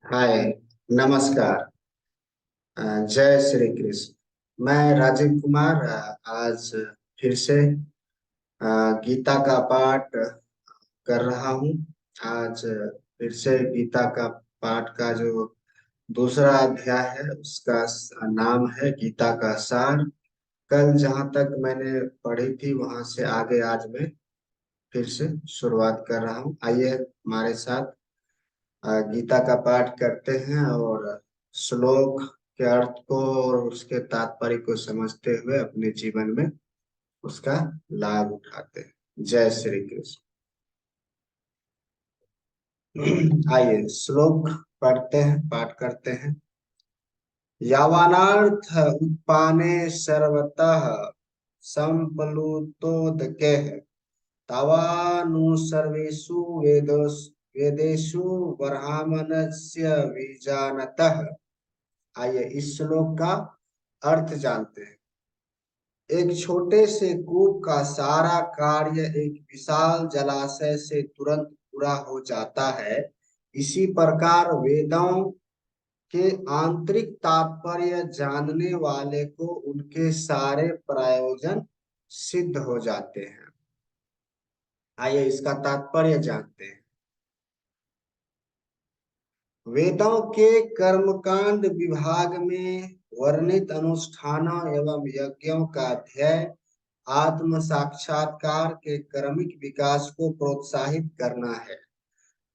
हाय। नमस्कार। जय श्री कृष्ण। मैं राजीव कुमार आज फिर से गीता का पाठ कर रहा हूँ। आज फिर से गीता का पाठ का जो दूसरा अध्याय है उसका नाम है गीता का सार। कल जहाँ तक मैंने पढ़ी थी वहां से आगे आज मैं फिर से शुरुआत कर रहा हूँ। आइए हमारे साथ गीता का पाठ करते हैं और श्लोक के अर्थ को और उसके तात्पर्य को समझते हुए अपने जीवन में उसका लाभ उठाते हैं। जय श्री कृष्ण। आइए श्लोक पढ़ते हैं, पाठ करते हैं। यावानार्थ उत्पाने सर्वतः संप्लुतोदके तावानु सर्वेषु वेदेषु ब्राह्मणस्य विजानतः। आइए इस श्लोक का अर्थ जानते हैं। एक छोटे से कूप का सारा कार्य एक विशाल जलाशय से तुरंत पूरा हो जाता है। इसी प्रकार वेदों के आंतरिक तात्पर्य जानने वाले को उनके सारे प्रयोजन सिद्ध हो जाते हैं। आइए इसका तात्पर्य जानते हैं। वेदों के कर्मकांड विभाग में वर्णित अनुष्ठानों एवं यज्ञों का ध्येय आत्म साक्षात्कार के क्रमिक विकास को प्रोत्साहित करना है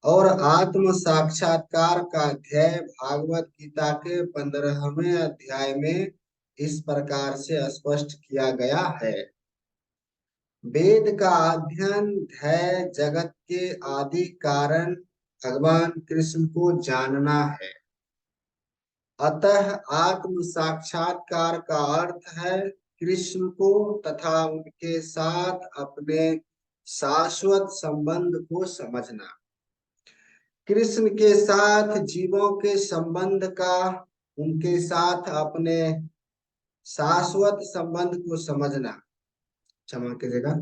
और आत्म साक्षात्कार का ध्येय भागवत गीता के 15वें अध्याय में इस प्रकार से स्पष्ट किया गया है। वेद का अध्ययन ध्येय जगत के आदि कारण भगवान कृष्ण को जानना है। अतः आत्म साक्षात्कार का अर्थ है कृष्ण को तथा उनके साथ अपने शाश्वत संबंध को समझना। कृष्ण के साथ जीवों के संबंध का, उनके साथ अपने शाश्वत संबंध को समझना, क्षमा कीजिएगा,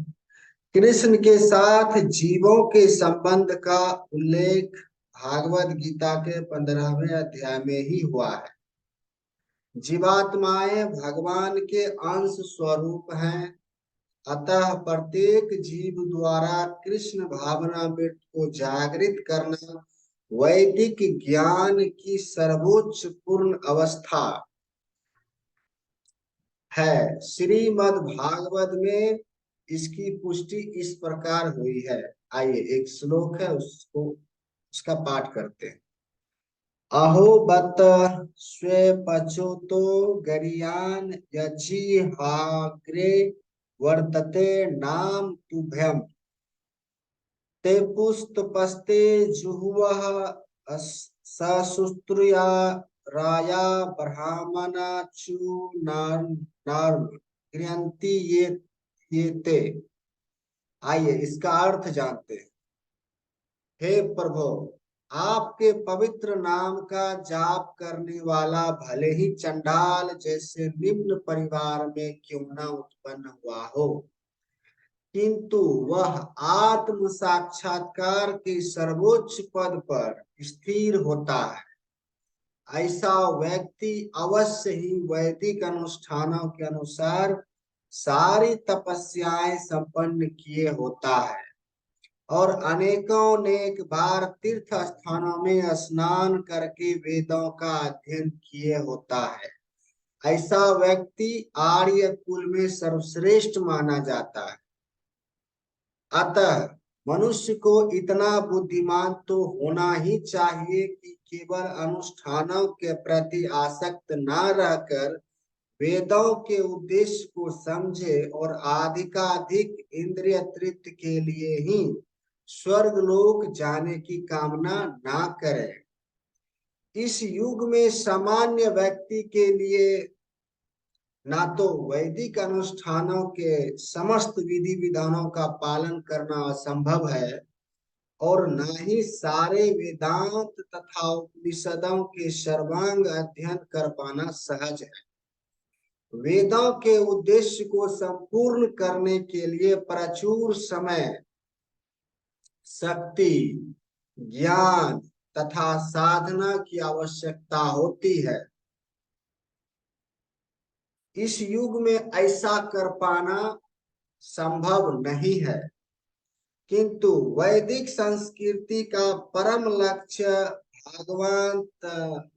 कृष्ण के साथ जीवों के संबंध का उल्लेख भागवत गीता के 15वें अध्याय में ही हुआ है। जीवात्माएं भगवान के अंश स्वरूप हैं। अतः प्रत्येक जीव द्वारा कृष्ण भावना में को जागृत करना वैदिक ज्ञान की सर्वोच्च पूर्ण अवस्था है। श्रीमद् भागवत में इसकी पुष्टि इस प्रकार हुई है। आइए एक श्लोक है उसको उसका पाठ करते हैं। अहो बत स्वे पचोतो गरियान यजिहाग्रे वर्तते नाम तुभ्यम ते पुस्तपस्ते जुहुवः सशुस्त्रुया राया ब्राह्मणाचु नार्म गृहन्ति ये ते। आइए इसका अर्थ जानते हैं। हे प्रभु, आपके पवित्र नाम का जाप करने वाला भले ही चंडाल जैसे निम्न परिवार में क्यों न उत्पन्न हुआ हो, किंतु वह आत्म साक्षात्कार के सर्वोच्च पद पर स्थिर होता है। ऐसा व्यक्ति अवश्य ही वैदिक अनुष्ठानों के अनुसार सारी तपस्याएं संपन्न किए होता है और अनेकों नेक बार तीर्थ स्थानों में स्नान करके वेदों का अध्ययन किए होता है। ऐसा व्यक्ति आर्य कुल में सर्वश्रेष्ठ माना जाता है। अतः मनुष्य को इतना बुद्धिमान तो होना ही चाहिए कि केवल अनुष्ठानों के प्रति आसक्त न रहकर वेदों के उद्देश्य को समझे और अधिकाधिक इंद्रिय तृप्ति के लिए ही स्वर्ग लोक जाने की कामना ना करे। इस युग में सामान्य व्यक्ति के लिए ना तो वैदिक अनुष्ठानों के समस्त विधि विधानों का पालन करना असंभव है और न ही सारे वेदांत तथा उपनिषदों के सर्वांग अध्ययन कर पाना सहज है। वेदों के उद्देश्य को संपूर्ण करने के लिए प्रचुर समय, शक्ति, ज्ञान तथा साधना की आवश्यकता होती है। इस युग में ऐसा कर पाना संभव नहीं है, किंतु वैदिक संस्कृति का परम लक्ष्य भगवान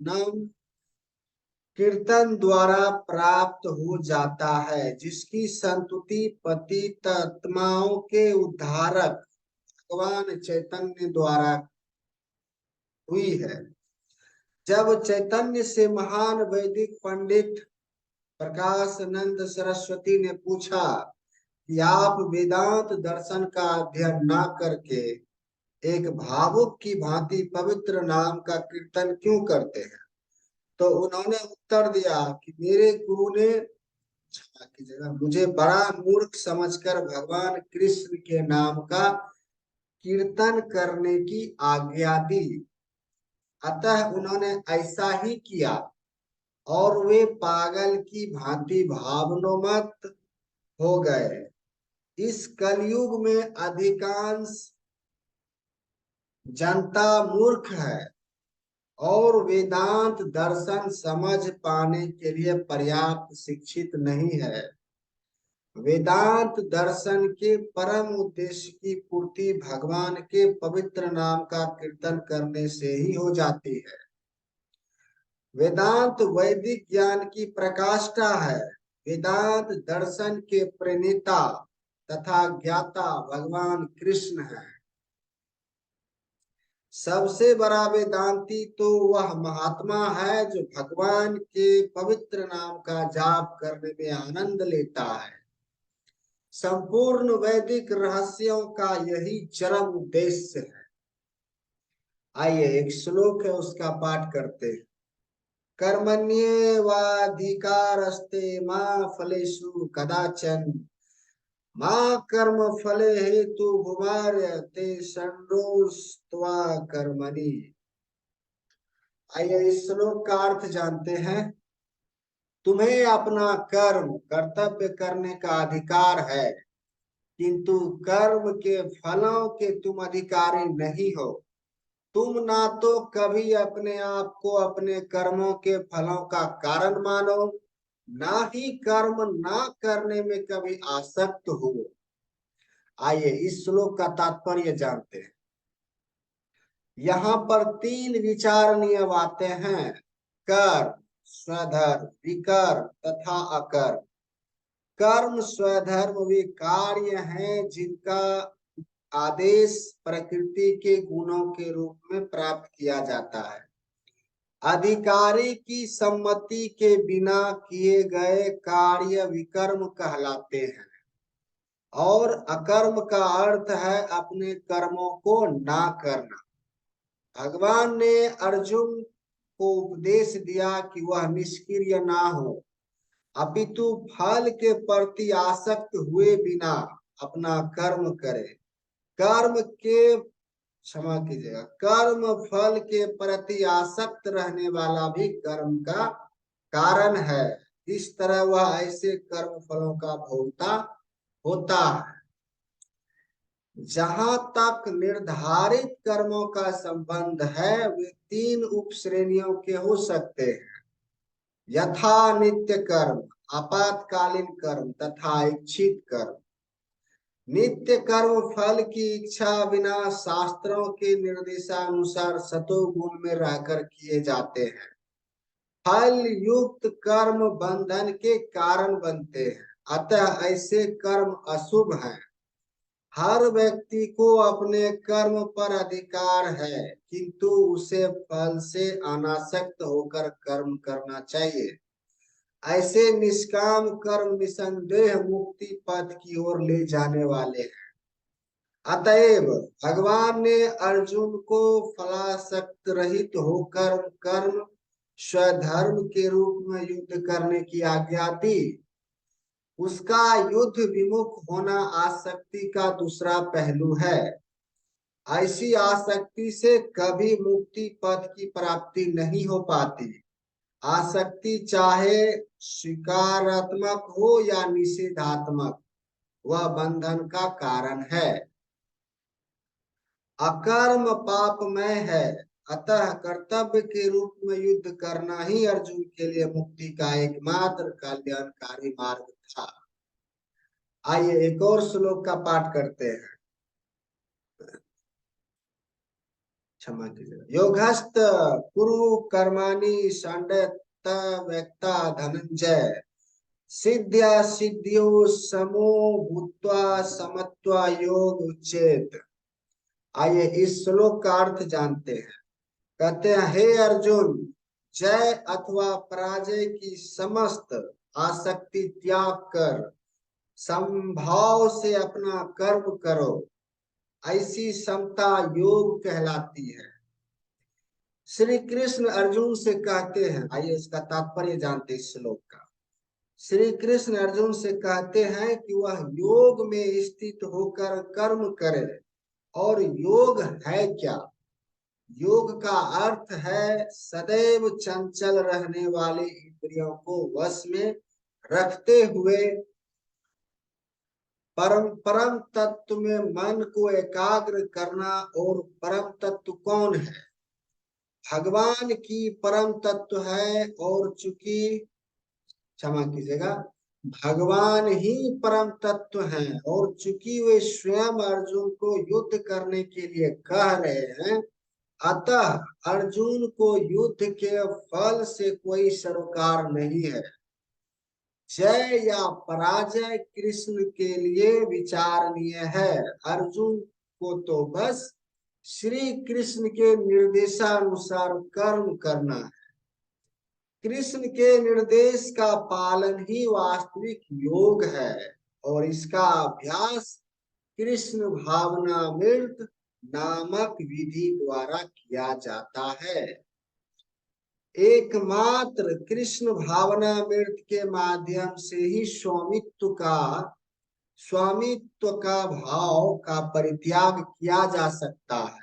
नाम कीर्तन द्वारा प्राप्त हो जाता है, जिसकी संतुति पतित आत्माओं के उद्धारक भगवान चैतन्य द्वारा हुई है। जब चैतन्य से महान वैदिक पंडित प्रकाशानंद सरस्वती ने पूछा कि आप वेदांत दर्शन का अध्ययन न करके एक भावुक की भांति पवित्र नाम का कीर्तन क्यों करते हैं, तो उन्होंने उत्तर दिया कि मेरे गुरु ने क्षमा कीजिएगा, मुझे बड़ा मूर्ख समझकर भगवान कृष्ण के नाम का कीर्तन करने की आज्ञा दी। अतः उन्होंने ऐसा ही किया और वे पागल की भांति भावनोन्मत्त हो गए। इस कलयुग में अधिकांश जनता मूर्ख है और वेदांत दर्शन समझ पाने के लिए पर्याप्त शिक्षित नहीं है। वेदांत दर्शन के परम उद्देश्य की पूर्ति भगवान के पवित्र नाम का कीर्तन करने से ही हो जाती है। वेदांत वैदिक ज्ञान की प्रकाष्ठा है। वेदांत दर्शन के प्रणेता तथा ज्ञाता भगवान कृष्ण है। सबसे बड़ा वेदांती तो वह महात्मा है जो भगवान के पवित्र नाम का जाप करने में आनंद लेता है। संपूर्ण वैदिक रहस्यों का यही चरम उद्देश्य है। आइए एक श्लोक है, उसका पाठ करते हैं। कर्मण्येवाधिकारस्ते मा फलेषु कदाचन मा कर्म फले हेतु भुवार्य ते षण्डोस्त्वा कर्मणि। आइए इस श्लोक का अर्थ जानते हैं। तुम्हें अपना कर्म कर्तव्य करने का अधिकार है, किंतु कर्म के फलों के तुम अधिकारी नहीं हो। तुम ना तो कभी अपने आप को अपने कर्मों के फलों का कारण मानो, ना ही कर्म ना करने में कभी आसक्त हो। आइए इस श्लोक का तात्पर्य जानते हैं। यहाँ पर तीन विचारणीय बातें हैं: कर्म, स्वधर्म, विकर्म तथा अकर्म। कर्म स्वधर्म वे कार्य हैं जिनका आदेश प्रकृति के गुणों के रूप में प्राप्त किया जाता है। अधिकारी की सम्मति के बिना किए गए कार्य विकर्म कहलाते हैं। और अकर्म का अर्थ है अपने कर्मों को ना करना। भगवान ने अर्जुन को उपदेश दिया कि वह निष्क्रिय ना हो, अपितु फल के प्रति आसक्त हुए बिना अपना कर्म करे। कर्म के क्षमा कीजिएगा, कर्म फल के प्रति आसक्त रहने वाला भी कर्म का कारण है। इस तरह वह ऐसे कर्म फलों का भोक्ता होता है। जहां तक निर्धारित कर्मों का संबंध है, वे तीन उप श्रेणियों के हो सकते हैं: यथा नित्य कर्म, आपातकालीन कर्म तथा इच्छित कर्म। नित्य कर्म फल की इच्छा बिना शास्त्रों के निर्देशानुसार सतोगुण में रहकर किए जाते हैं। फल युक्त कर्म बंधन के कारण बनते हैं, अतः ऐसे कर्म अशुभ हैं। हर व्यक्ति को अपने कर्म पर अधिकार है, किंतु उसे फल से अनासक्त होकर कर्म करना चाहिए। ऐसे निष्काम कर्म निसंदेह मुक्ति पथ की ओर ले जाने वाले हैं। अतएव भगवान ने अर्जुन को फलासक्त रहित होकर कर्म स्वधर्म के रूप में युद्ध करने की आज्ञा दी। उसका युद्ध विमुख होना आसक्ति का दूसरा पहलू है। ऐसी आसक्ति से कभी मुक्ति पथ की प्राप्ति नहीं हो पाती। आसक्ति चाहे स्वीकारात्मक हो या निषेधात्मक, वह बंधन का कारण है। अकर्म पापमय है, अतः कर्तव्य के रूप में युद्ध करना ही अर्जुन के लिए मुक्ति का एकमात्र कल्याणकारी मार्ग था। आइए एक और श्लोक का पाठ करते हैं। क्षमा कीजिएगा। योगस्थ कुरु कर्माणि षण्डत व्यक्ता धनंजय सिद्ध्या सिद्धियो समो भूत्वा समत्वा योग उच्चेत। आइए इस श्लोक का अर्थ जानते हैं। कहते हैं, हे अर्जुन, जय अथवा पराजय की समस्त आसक्ति त्याग कर समभाव से अपना कर्म करो, ऐसी समता योग कहलाती है। श्री कृष्ण अर्जुन से कहते हैं, आइए इसका तात्पर्य जानते हैं इस श्लोक का। श्री कृष्ण अर्जुन से कहते हैं कि वह योग में स्थित होकर कर्म करे। और योग है क्या? योग का अर्थ है सदैव चंचल रहने वाले इंद्रियों को वश में रखते हुए परम तत्व में मन को एकाग्र करना। और परम तत्व कौन है? भगवान की परम तत्व है। और चूंकि, क्षमा कीजिएगा, भगवान ही परम तत्व हैं और चूंकि वे स्वयं अर्जुन को युद्ध करने के लिए कह रहे हैं, अतः अर्जुन को युद्ध के फल से कोई सरोकार नहीं है। जय या पराजय कृष्ण के लिए विचारणीय है। अर्जुन को तो बस श्री कृष्ण के निर्देशानुसार कर्म करना है। कृष्ण के निर्देश का पालन ही वास्तविक योग है और इसका अभ्यास कृष्ण भावनामृत नामक विधि द्वारा किया जाता है। एकमात्र कृष्ण भावनामृत के माध्यम से ही स्वामित्व का भाव का परित्याग किया जा सकता है।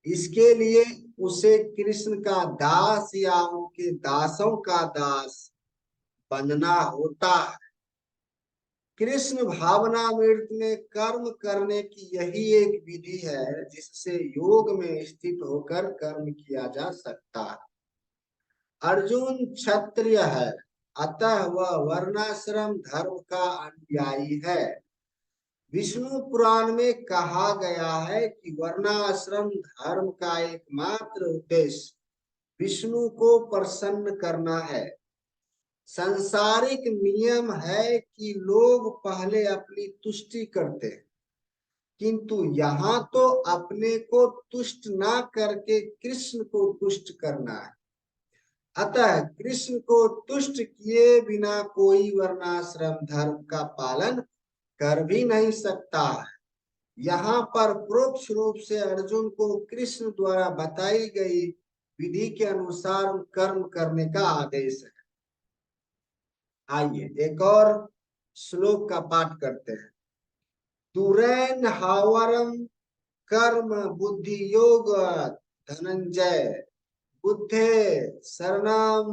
इसके लिए उसे कृष्ण का दास या उनके दासों का दास बनना होता है। कृष्ण भावनामृत में कर्म करने की यही एक विधि है जिससे योग में स्थित होकर कर्म किया जा सकता है। अर्जुन क्षत्रिय है, अतः वह वर्णाश्रम धर्म का अनुयायी है। विष्णु पुराण में कहा गया है कि वर्णाश्रम धर्म का एकमात्र उद्देश्य विष्णु को प्रसन्न करना है। सांसारिक नियम है कि लोग पहले अपनी तुष्टि करते हैं, किंतु यहाँ तो अपने को तुष्ट ना करके कृष्ण को तुष्ट करना है। अतः कृष्ण को तुष्ट किए बिना कोई वर्णाश्रम धर्म का पालन कर भी नहीं सकता है। यहाँ पर परोक्ष रूप से अर्जुन को कृष्ण द्वारा बताई गई विधि के अनुसार कर्म करने का आदेश है। आइए एक और श्लोक का पाठ करते हैं। तुरैन हावरम कर्म बुद्धि योग धनंजय बुद्धे शरणम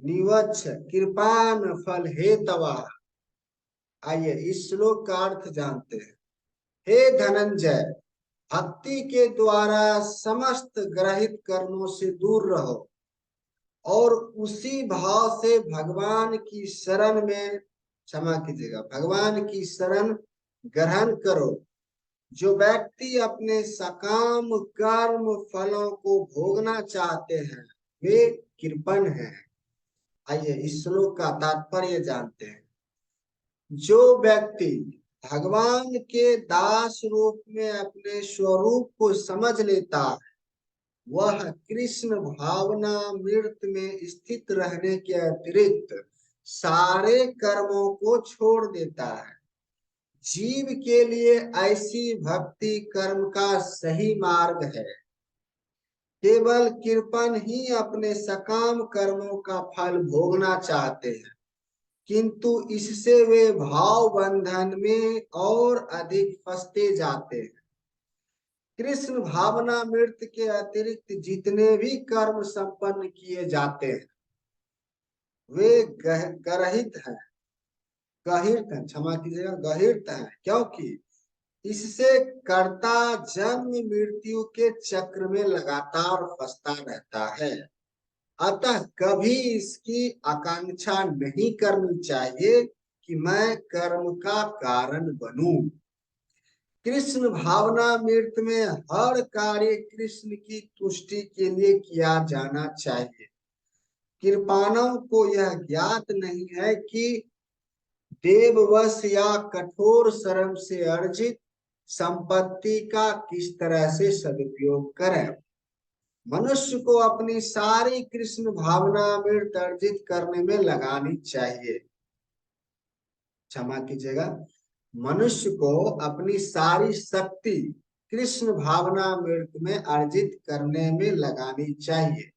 निवच्छ कृपान फल हेतवा। आइए इस श्लोक का अर्थ जानते हैं। हे धनंजय, भक्ति के द्वारा समस्त ग्रहित कर्मों से दूर रहो और उसी भाव से भगवान की शरण में, क्षमा कीजिएगा, भगवान की शरण ग्रहण करो। जो व्यक्ति अपने सकाम कर्म फलों को भोगना चाहते हैं वे कृपण हैं। आइए इस श्लोक का तात्पर्य जानते हैं। जो व्यक्ति भगवान के दास रूप में अपने स्वरूप को समझ लेता है वह कृष्ण भावनामृत में स्थित रहने के अतिरिक्त सारे कर्मों को छोड़ देता है। जीव के लिए ऐसी भक्ति कर्म का सही मार्ग है। केवल कृपण ही अपने सकाम कर्मों का फल भोगना चाहते हैं, किंतु इससे वे भाव बंधन में और अधिक फंसते जाते हैं। कृष्ण भावनामृत के अतिरिक्त जितने भी कर्म संपन्न किए जाते हैं वे गरहित हैं, गहिर्त हैं, क्षमा कीजिएगा, गहिर्त हैं, क्योंकि इससे कर्ता जन्म मृत्यु के चक्र में लगातार फंसता रहता है। अतः कभी इसकी आकांक्षा नहीं करनी चाहिए कि मैं कर्म का कारण बनूं। कृष्ण भावनामृत में हर कार्य कृष्ण की तुष्टि के लिए किया जाना चाहिए। कृपाणों को यह ज्ञात नहीं है कि देववश या कठोर श्रम से अर्जित संपत्ति का किस तरह से सदुपयोग करें। मनुष्य को अपनी सारी कृष्ण भावनामृत अर्जित करने में लगानी चाहिए। क्षमा कीजिएगा, मनुष्य को अपनी सारी शक्ति कृष्ण भावनामृत में अर्जित करने में लगानी चाहिए।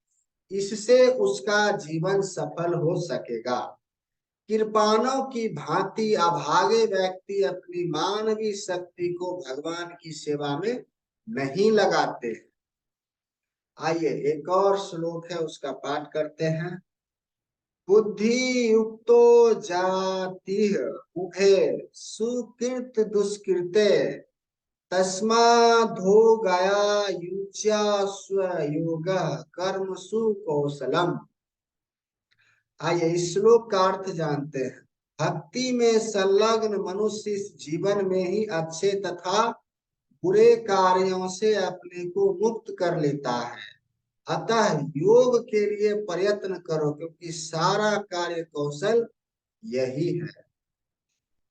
इससे उसका जीवन सफल हो सकेगा। कृपाणों की भांति अभागे व्यक्ति अपनी मानवीय शक्ति को भगवान की सेवा में नहीं लगाते। आइए एक और श्लोक है, उसका पाठ करते हैं। बुद्धि युक्तो जाति उभे सुकृत दुष्कृते तस्माद्धो गया युज्या स्वयोग कर्मसु कौशलम। आइए इस श्लोक का अर्थ जानते हैं। भक्ति में संलग्न मनुष्य इस जीवन में ही अच्छे तथा बुरे कार्यों से अपने को मुक्त कर लेता है। अतः योग के लिए प्रयत्न करो, क्योंकि सारा कार्य कौशल यही है।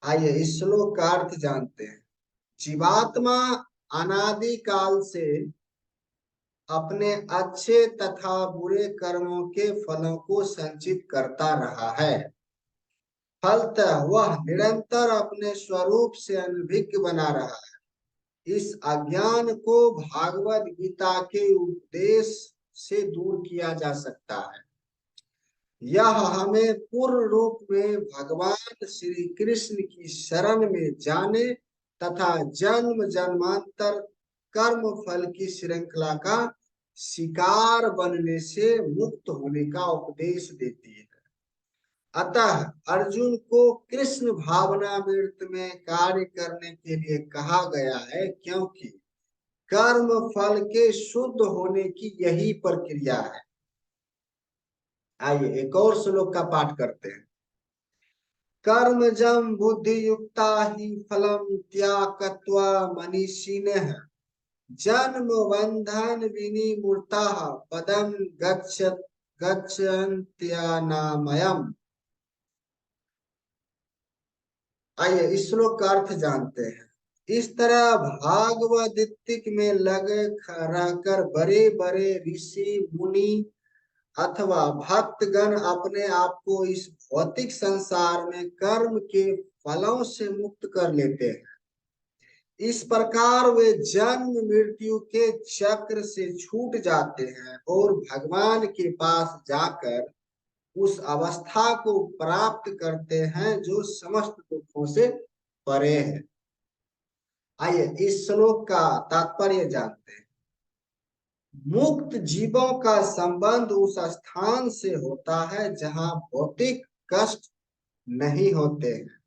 आइए इस श्लोक का अर्थ जानते हैं। जीवात्मा अनादि काल से अपने अच्छे तथा बुरे कर्मों के फलों को संचित करता रहा है। फलतः वह निरंतर अपने स्वरूप से अनभिज्ञ बना रहा है। इस अज्ञान को भागवत गीता के उपदेश से दूर किया जा सकता है। यह हमें पूर्ण रूप में भगवान श्री कृष्ण की शरण में जाने तथा जन्म जन्मांतर कर्म फल की श्रृंखला का शिकार बनने से मुक्त होने का उपदेश देती है। अतः अर्जुन को कृष्ण भावनामृत में कार्य करने के लिए कहा गया है, क्योंकि कर्म फल के शुद्ध होने की यही प्रक्रिया है। आइए एक और श्लोक का पाठ करते हैं। कर्मजं बुद्धि युक्ता ही फलम त्यागत्वा मनीषिणः जन्म बंधन विनिमूर्ता पदम गच्छन्त्यनामयम्। आइए इस श्लोक का अर्थ जानते हैं। इस तरह भागवदिक में लगे रहकर बड़े बड़े ऋषि मुनि अथवा भक्तगण अपने आप को इस भौतिक संसार में कर्म के फलों से मुक्त कर लेते हैं। इस प्रकार वे जन्म मृत्यु के चक्र से छूट जाते हैं और भगवान के पास जाकर उस अवस्था को प्राप्त करते हैं जो समस्त दुखों से परे है। आइए इस श्लोक का तात्पर्य जानते हैं। मुक्त जीवों का संबंध उस स्थान से होता है जहां भौतिक कष्ट नहीं होते हैं,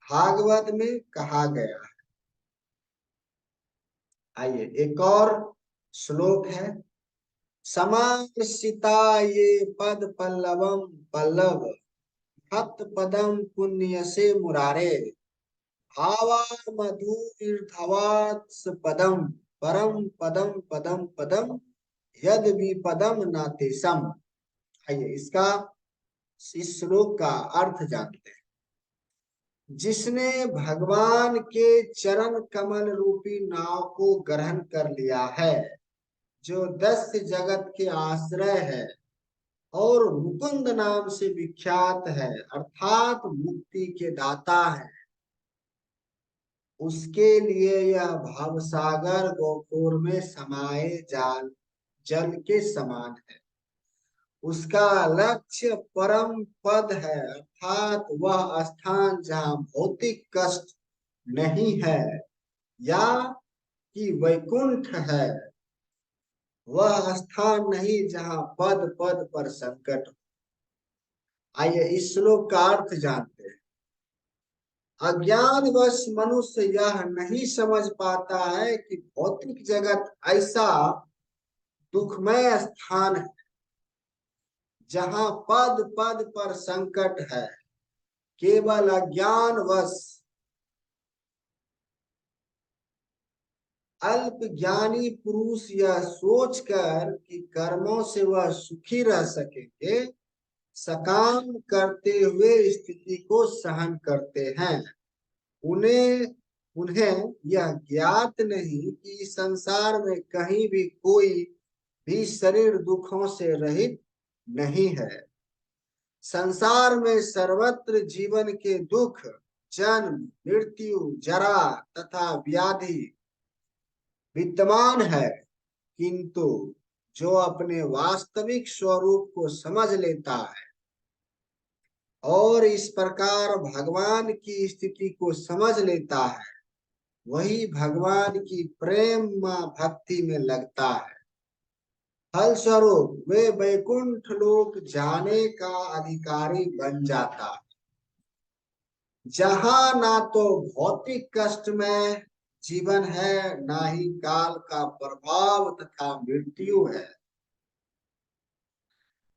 भागवत में कहा गया है। आइए एक और श्लोक है। समार्षिता ये पद पल्लवम पल्लव भक्त पदम पुण्य से मुरारे भावा मधुर्धवात्स पदम परम पदम पदम पदम यद विपदम नातेसम। आइए इसका इस श्लोक का अर्थ जानते हैं। जिसने भगवान के चरण कमल रूपी नाव को ग्रहण कर लिया है, जो 10 जगत के आश्रय है और मुकुंद नाम से विख्यात है, अर्थात मुक्ति के दाता है, उसके लिए यह भवसागर गोपुर में समाये जल के समान है। उसका लक्ष्य परम पद है, अर्थात वह स्थान जहाँ भौतिक कष्ट नहीं है या कि वैकुंठ है। वह स्थान नहीं जहाँ पद पद पर संकट हो। आइए इस श्लोक का अर्थ जानते हैं। अज्ञानवश मनुष्य यह नहीं समझ पाता है कि भौतिक जगत ऐसा दुखमय स्थान है जहाँ पद पद पर संकट है। केवल अज्ञानवश अल्प ज्ञानी पुरुष यह सोचकर कि कर्मों से वह सुखी रह सकेंगे, सकाम करते हुए स्थिति को सहन करते हैं। उन्हें उन्हें यह ज्ञात नहीं कि संसार में कहीं भी कोई भी शरीर दुखों से रहित नहीं है। संसार में सर्वत्र जीवन के दुख, जन्म, मृत्यु, जरा तथा व्याधि विद्यमान है, किंतु जो अपने वास्तविक स्वरूप को समझ लेता है और इस प्रकार भगवान की स्थिति को समझ लेता है, वही भगवान की प्रेम भक्ति में लगता है। फलस्वरूप वे वैकुंठ लोक जाने का अधिकारी बन जाता है, जहां ना तो भौतिक कष्ट में जीवन है, ना ही काल का प्रभाव तथा मृत्यु है।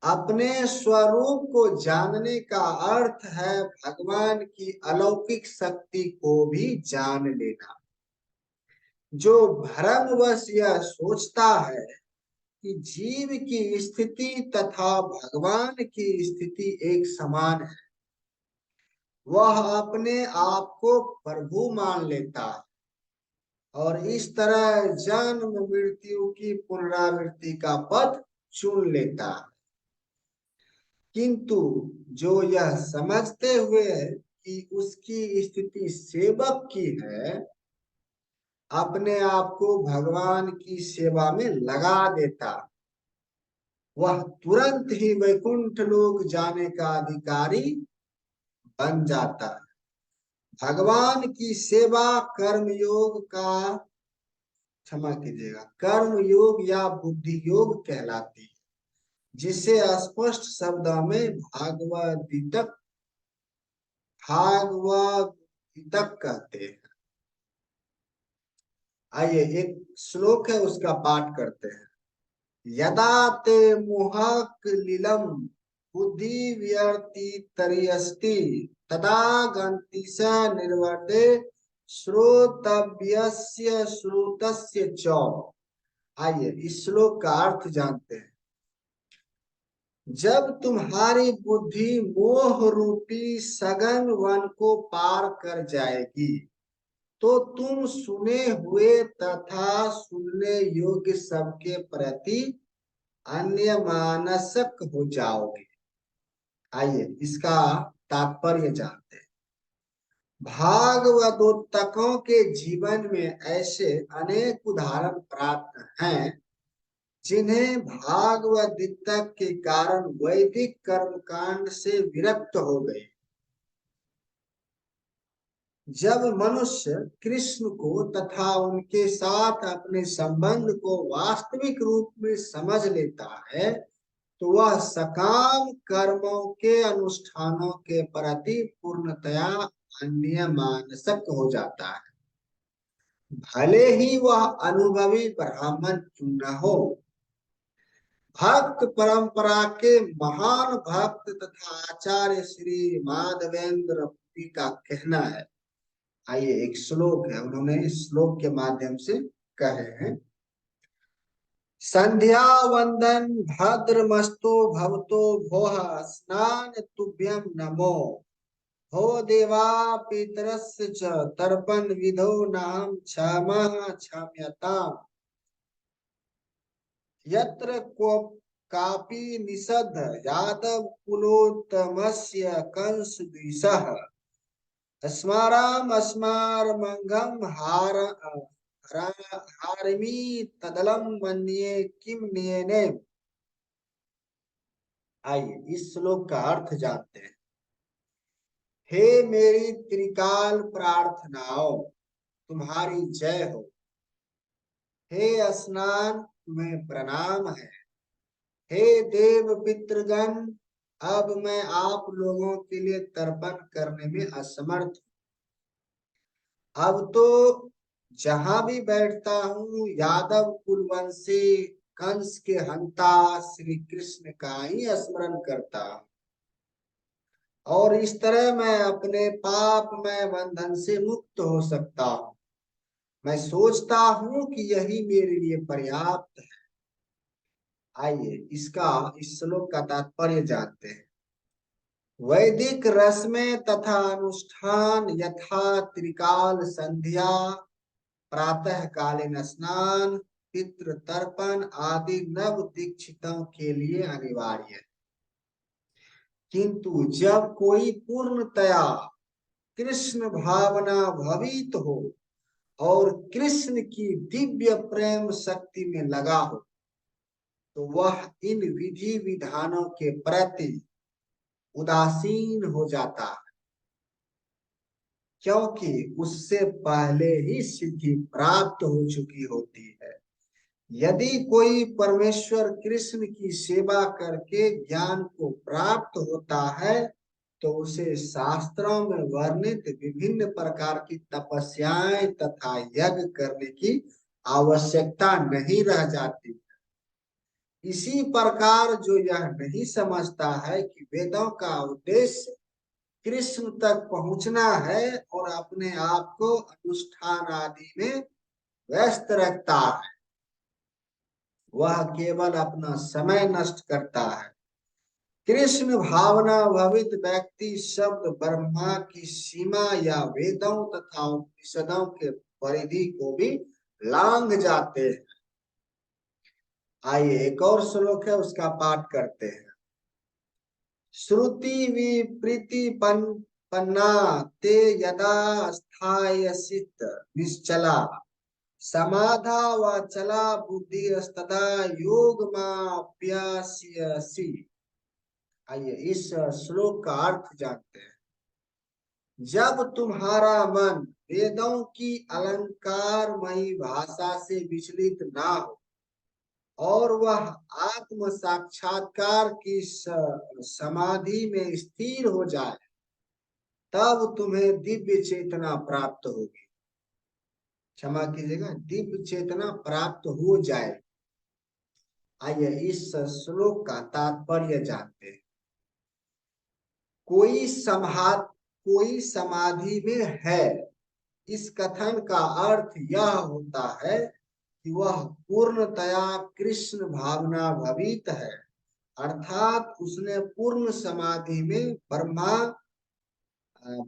अपने स्वरूप को जानने का अर्थ है भगवान की अलौकिक शक्ति को भी जान लेना। जो भ्रमवश यह सोचता है कि जीव की स्थिति तथा भगवान की स्थिति एक समान है, वह अपने आप को प्रभु मान लेता है और इस तरह जन्म मृत्यु की पुनरावृत्ति का पथ चुन लेता है। किंतु जो यह समझते हुए कि उसकी स्थिति सेवक की है, अपने आप को भगवान की सेवा में लगा देता, वह तुरंत ही वैकुंठ लोक जाने का अधिकारी बन जाता है। भगवान की सेवा कर्म योग का, क्षमा कीजिएगा, कर्म योग या बुद्धि योग कहलाती है, जिसे स्पष्ट शब्दों में भागवत कहते हैं। आइए एक श्लोक है, उसका पाठ करते हैं। यदा ते मोहक लीलम बुद्धि व्यर्ति तरियस्ति तदा गंति स निर्वर्ते श्रोतव्यस्य श्रुतस्य च। आइए इस श्लोक का अर्थ जानते हैं। जब तुम्हारी बुद्धि मोह रूपी सघन वन को पार कर जाएगी, तो तुम सुने हुए तथा सुनने योग्य सबके प्रति अन्य मानसक हो जाओगे। आइए इसका तात्पर्य जानते हैं। भागवतोत्तकों के जीवन में ऐसे अनेक उदाहरण प्राप्त हैं, जिन्हें भागवत के कारण वैदिक कर्मकांड से विरक्त हो गए। जब मनुष्य कृष्ण को तथा उनके साथ अपने संबंध को वास्तविक रूप में समझ लेता है, तो वह सकाम कर्मों के अनुष्ठानों के प्रति पूर्णतया अन्य मानसक हो जाता है, भले ही वह अनुभवी ब्राह्मण क्यों न हो। भक्त परंपरा के महान भक्त तथा आचार्य श्री माधवेंद्र पुरी का कहना है। आइए एक श्लोक है, उन्होंने इस श्लोक के माध्यम से कहे हैं। संध्या वंदन भद्रमस्तु भवतो भोः स्नान तुभ्यं नमो हो देवा पितरस्य च तर्पण विधो नाम क्षमः क्षम्यताम्। यत्र कापि निषद्ध यादव कुलोत्तमस्य कंस द्विषः अस्मारमंगम हारमी तदलम मन्ये किम नियने। आइए इस श्लोक का अर्थ जानते हैं। हे मेरी त्रिकाल प्रार्थनाओं, तुम्हारी जय हो। हे स्नान, तुम्हें प्रणाम है। हे देव पितृगण, अब मैं आप लोगों के लिए तर्पण करने में असमर्थ हूं। अब तो जहां भी बैठता हूँ यादव कुलवंशी कंस के हंता श्री कृष्ण का ही स्मरण करता हूँ, और इस तरह मैं अपने पापमय बंधन से मुक्त हो सकता हूँ। मैं सोचता हूँ कि यही मेरे लिए पर्याप्त है। आइए इस श्लोक का तात्पर्य जानते हैं। वैदिक रस्में तथा अनुष्ठान यथा त्रिकाल संध्या, प्रातः कालीन स्नान, पितृ तर्पण आदि नव दीक्षितों के लिए अनिवार्य है। किंतु जब कोई पूर्णतया कृष्ण भावना भवित हो और कृष्ण की दिव्य प्रेम शक्ति में लगा हो, तो वह इन विधि विधानों के प्रति उदासीन हो जाता है, क्योंकि उससे पहले ही सिद्धि प्राप्त हो चुकी होती है। यदि कोई परमेश्वर कृष्ण की सेवा करके ज्ञान को प्राप्त होता है, तो उसे शास्त्रों में वर्णित विभिन्न प्रकार की तपस्याएं तथा यज्ञ करने की आवश्यकता नहीं रह जाती। इसी प्रकार जो यह नहीं समझता है कि वेदों का उद्देश्य कृष्ण तक पहुंचना है और अपने आप को अनुष्ठान आदि में व्यस्त रखता है, वह केवल अपना समय नष्ट करता है। कृष्ण भावना भवित व्यक्ति शब्द ब्रह्मा की सीमा या वेदों तथा उपनिषदों के परिधि को भी लांघ जाते हैं। आइए एक और श्लोक है, उसका पाठ करते हैं। श्रुति विप्रीति पन्ना ते यदा स्थायसित निश्चला, समाधा वाचला बुद्धि स्तदा योग माप्यास्यसि। आइए इस श्लोक का अर्थ जानते हैं। जब तुम्हारा मन वेदों की अलंकारमयी भाषा से विचलित ना हो और वह आत्म साक्षात्कार की समाधि में स्थिर हो जाए, तब तुम्हें दिव्य चेतना प्राप्त होगी। क्षमा कीजिएगा, दिव्य चेतना प्राप्त हो जाए। आइए इस श्लोक का तात्पर्य जानते हैं। कोई कोई समाधि में है, इस कथन का अर्थ यह होता है कि वह पूर्णतया कृष्ण भावना भवित है, अर्थात उसने पूर्ण समाधि में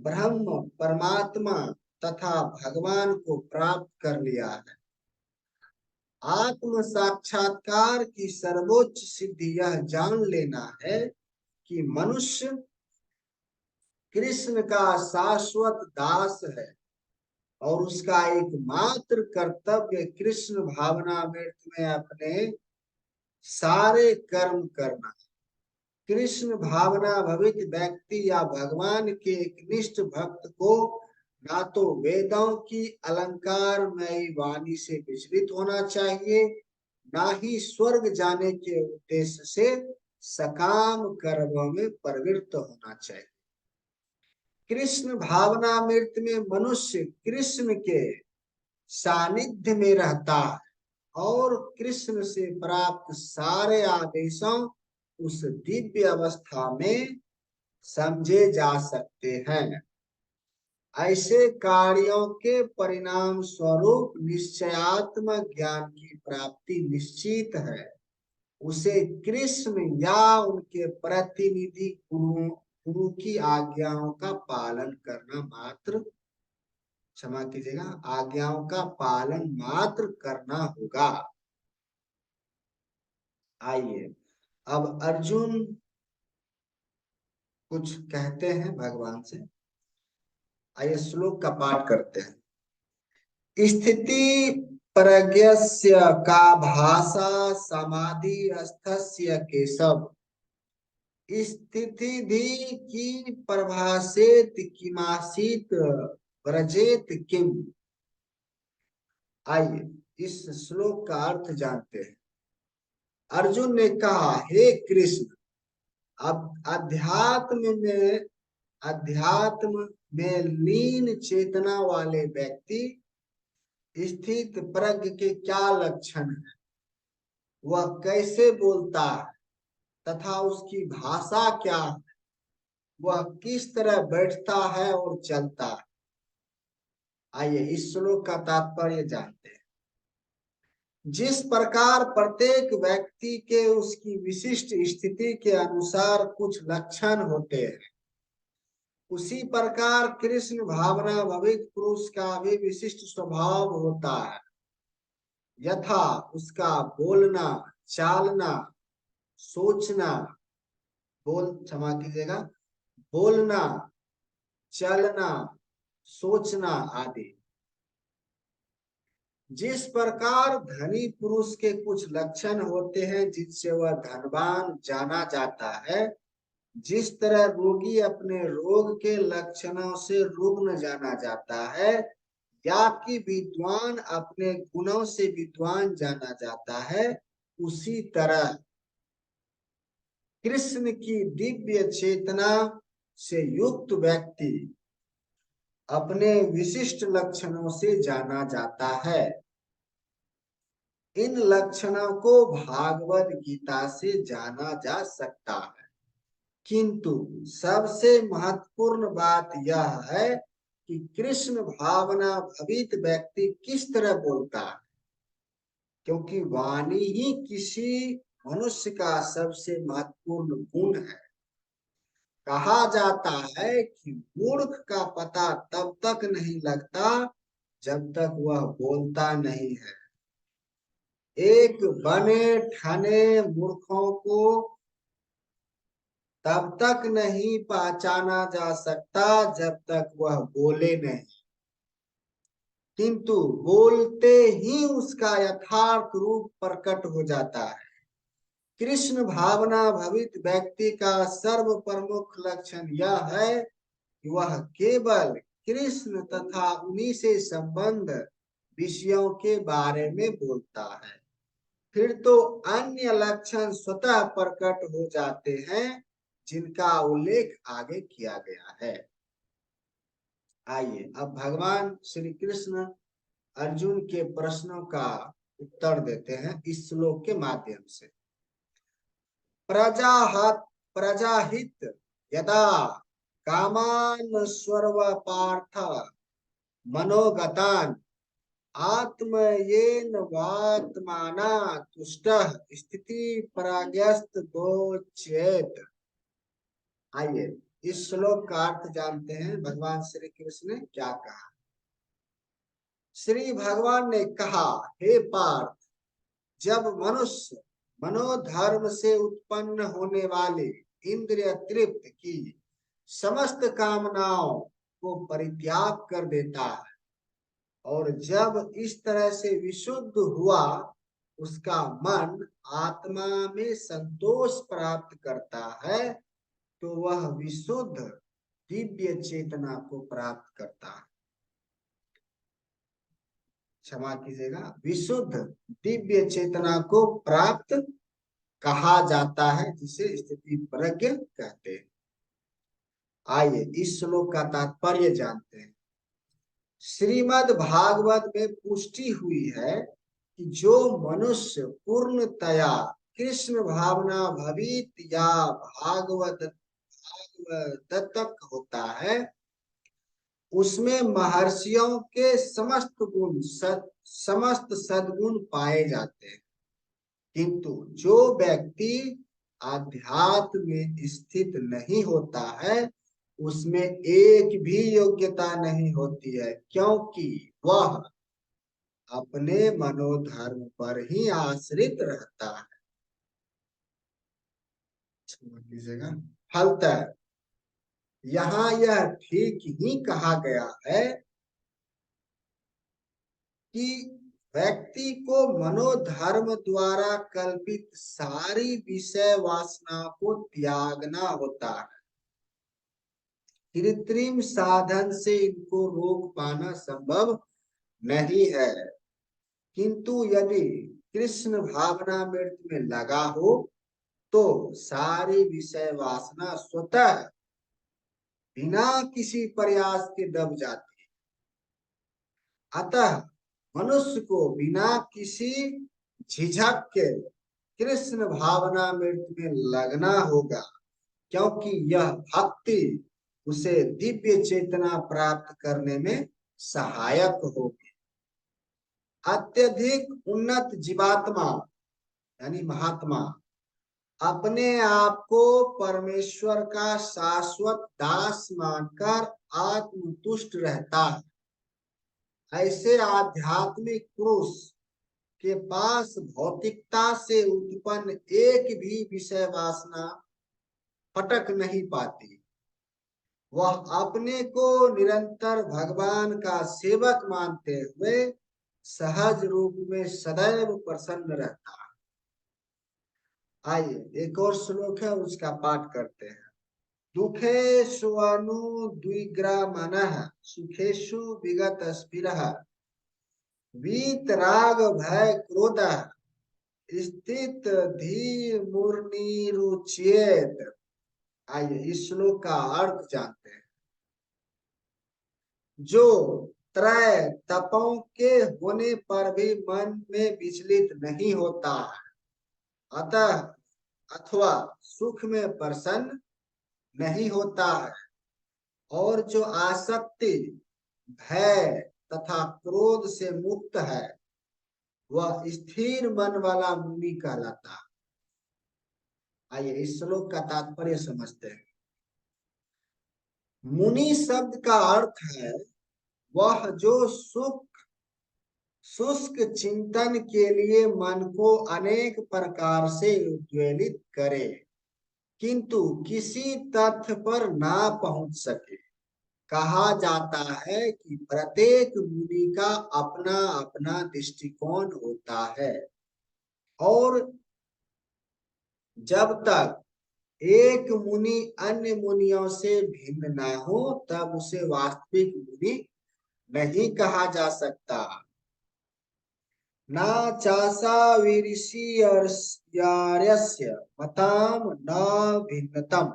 ब्रह्म परमात्मा तथा भगवान को प्राप्त कर लिया है। आत्म साक्षात्कार की सर्वोच्च सिद्धि यह जान लेना है कि मनुष्य कृष्ण का शाश्वत दास है और उसका एकमात्र कर्तव्य कृष्ण भावनामृत में अपने सारे कर्म करना है। कृष्ण भावना भवित व्यक्ति या भगवान के एक निष्ठ भक्त को ना तो वेदों की अलंकारमयी वाणी से विचलित होना चाहिए, ना ही स्वर्ग जाने के उद्देश्य से सकाम कर्मों में प्रवृत्त होना चाहिए। कृष्ण भावनामृत में मनुष्य कृष्ण के सानिध्य में रहता है और कृष्ण से प्राप्त सारे आदेशों उस दिव्य अवस्था में समझे जा सकते हैं। ऐसे कार्यों के परिणाम स्वरूप निश्चयात्मक ज्ञान की प्राप्ति निश्चित है। उसे कृष्ण या उनके प्रतिनिधि गुरु की आज्ञाओं का पालन करना मात्र, क्षमा कीजिएगा, आज्ञाओं का पालन मात्र करना होगा। आइए अब अर्जुन कुछ कहते हैं भगवान से। आइए श्लोक का पाठ करते हैं। स्थिति प्रज्ञस्य का भाषा समाधि स्थस्य केशव, स्थिति धी की प्रभासेत किमासीत व्रजेत किम। आइए इस श्लोक का अर्थ जानते हैं। अर्जुन ने कहा, हे कृष्ण, अब अध्यात्म में लीन चेतना वाले व्यक्ति स्थित प्रज्ञ के क्या लक्षण है, वह कैसे बोलता है तथा उसकी भाषा क्या है, वह किस तरह बैठता है और चलता है। आइए इस श्लोक का तात्पर्य जानते हैं। जिस प्रकार प्रत्येक व्यक्ति के उसकी विशिष्ट स्थिति के अनुसार कुछ लक्षण होते हैं, उसी प्रकार कृष्ण भावना भवित पुरुष का भी विशिष्ट स्वभाव होता है। यथा उसका बोलना, चालना, सोचना, क्षमा कीजिएगा, बोलना, चलना, सोचना आदि। जिस प्रकार धनी पुरुष के कुछ लक्षण होते हैं जिनसे वह धनवान जाना जाता है, जिस तरह रोगी अपने रोग के लक्षणों से रुग्ण जाना जाता है, या कि विद्वान अपने गुणों से विद्वान जाना जाता है, उसी तरह कृष्ण की दिव्य चेतना से युक्त व्यक्ति अपने विशिष्ट लक्षणों से जाना जाता है। इन लक्षणों को भागवत गीता से जाना जा सकता है, किंतु सबसे महत्वपूर्ण बात यह है कि कृष्ण भावना भवित व्यक्ति किस तरह बोलता है, क्योंकि वाणी ही किसी मनुष्य का सबसे महत्वपूर्ण गुण है। कहा जाता है कि मूर्ख का पता तब तक नहीं लगता जब तक वह बोलता नहीं है। एक बने ठने मूर्खों को तब तक नहीं पहचाना जा सकता जब तक वह बोले नहीं, किंतु बोलते ही उसका यथार्थ रूप प्रकट हो जाता है। कृष्ण भावना भवित व्यक्ति का सर्व प्रमुख लक्षण यह है कि वह केवल कृष्ण तथा उन्हीं से संबंध विषयों के बारे में बोलता है। फिर तो अन्य लक्षण स्वतः प्रकट हो जाते हैं जिनका उल्लेख आगे किया गया है। आइए अब भगवान श्री कृष्ण अर्जुन के प्रश्नों का उत्तर देते हैं इस श्लोक के माध्यम से। प्रजाहित यदा कामान स्वर्व पार्थ मनोगतान आत्मयेन वात्माना तुष्टः स्थिति प्राज्ञस्त दोच्येत। आइए इस श्लोक का अर्थ जानते हैं। भगवान श्री कृष्ण ने क्या कहा। श्री भगवान ने कहा, हे पार्थ, जब मनुष्य मनोधर्म से उत्पन्न होने वाले इंद्रिय तृप्त की समस्त कामनाओं को परित्याग कर देता है और जब इस तरह से विशुद्ध हुआ उसका मन आत्मा में संतोष प्राप्त करता है, तो वह विशुद्ध दिव्य चेतना को प्राप्त करता है। क्षमा कीजिएगा, विशुद्ध दिव्य चेतना को प्राप्त कहा जाता है, जिसे स्थिति प्रज्ञ कहते हैं। आइए इस श्लोक का तात्पर्य जानते हैं। श्रीमद् भागवत में पुष्टि हुई है कि जो मनुष्य पूर्णतया कृष्ण भावना भवित या भागवत तक होता है, उसमें महर्षियों के समस्त सद्गुण पाए जाते हैं, किंतु जो व्यक्ति आध्यात्म में स्थित नहीं होता है उसमें एक भी योग्यता नहीं होती है, क्योंकि वह अपने मनोधर्म पर ही आश्रित रहता है। फलतः यहाँ यह ठीक ही कहा गया है कि व्यक्ति को मनोधर्म द्वारा कल्पित सारी विषय वासना को त्यागना होता है। कृत्रिम साधन से इनको रोक पाना संभव नहीं है, किंतु यदि कृष्ण भावना मृत में लगा हो तो सारी विषय वासना स्वतः बिना किसी प्रयास के दब जाती है। अतः मनुष्य को बिना किसी झिझक के कृष्ण भावना मृत में लगना होगा, क्योंकि यह भक्ति उसे दिव्य चेतना प्राप्त करने में सहायक होगी। अत्यधिक उन्नत जीवात्मा यानी महात्मा अपने आप को परमेश्वर का शाश्वत दास मानकर आत्मतुष्ट रहता है। ऐसे आध्यात्मिक पुरुष के पास भौतिकता से उत्पन्न एक भी विषय वासना फटक नहीं पाती। वह अपने को निरंतर भगवान का सेवक मानते हुए सहज रूप में सदैव प्रसन्न रहता है। आइए एक और श्लोक है, उसका पाठ करते हैं। दुखेषु अनुद्विग्रमनः सुखेषु विगत स्फिरः वीतराग भय क्रोधः स्थित धीर्मुनिरुच्येत। आइए इस श्लोक का अर्थ जानते हैं। जो त्रय तपों के होने पर भी मन में विचलित नहीं होता है, अतः अथवा सुख में प्रसन्न नहीं होता है, और जो आसक्ति भय तथा क्रोध से मुक्त है, वह स्थिर मन वाला मुनि कहलाता है। आइए इस श्लोक का तात्पर्य समझते हैं। मुनि शब्द का अर्थ है वह जो शुष्क चिंतन के लिए मन को अनेक प्रकार से उद्वेलित करे, किंतु किसी तथ्य पर ना पहुंच सके। कहा जाता है कि प्रत्येक मुनि का अपना अपना दृष्टिकोण होता है, और जब तक एक मुनि अन्य मुनियों से भिन्न ना हो तब उसे वास्तविक मुनि नहीं कहा जा सकता। ना चासा वीरिषिर्यस्य मताम न भिन्नतम।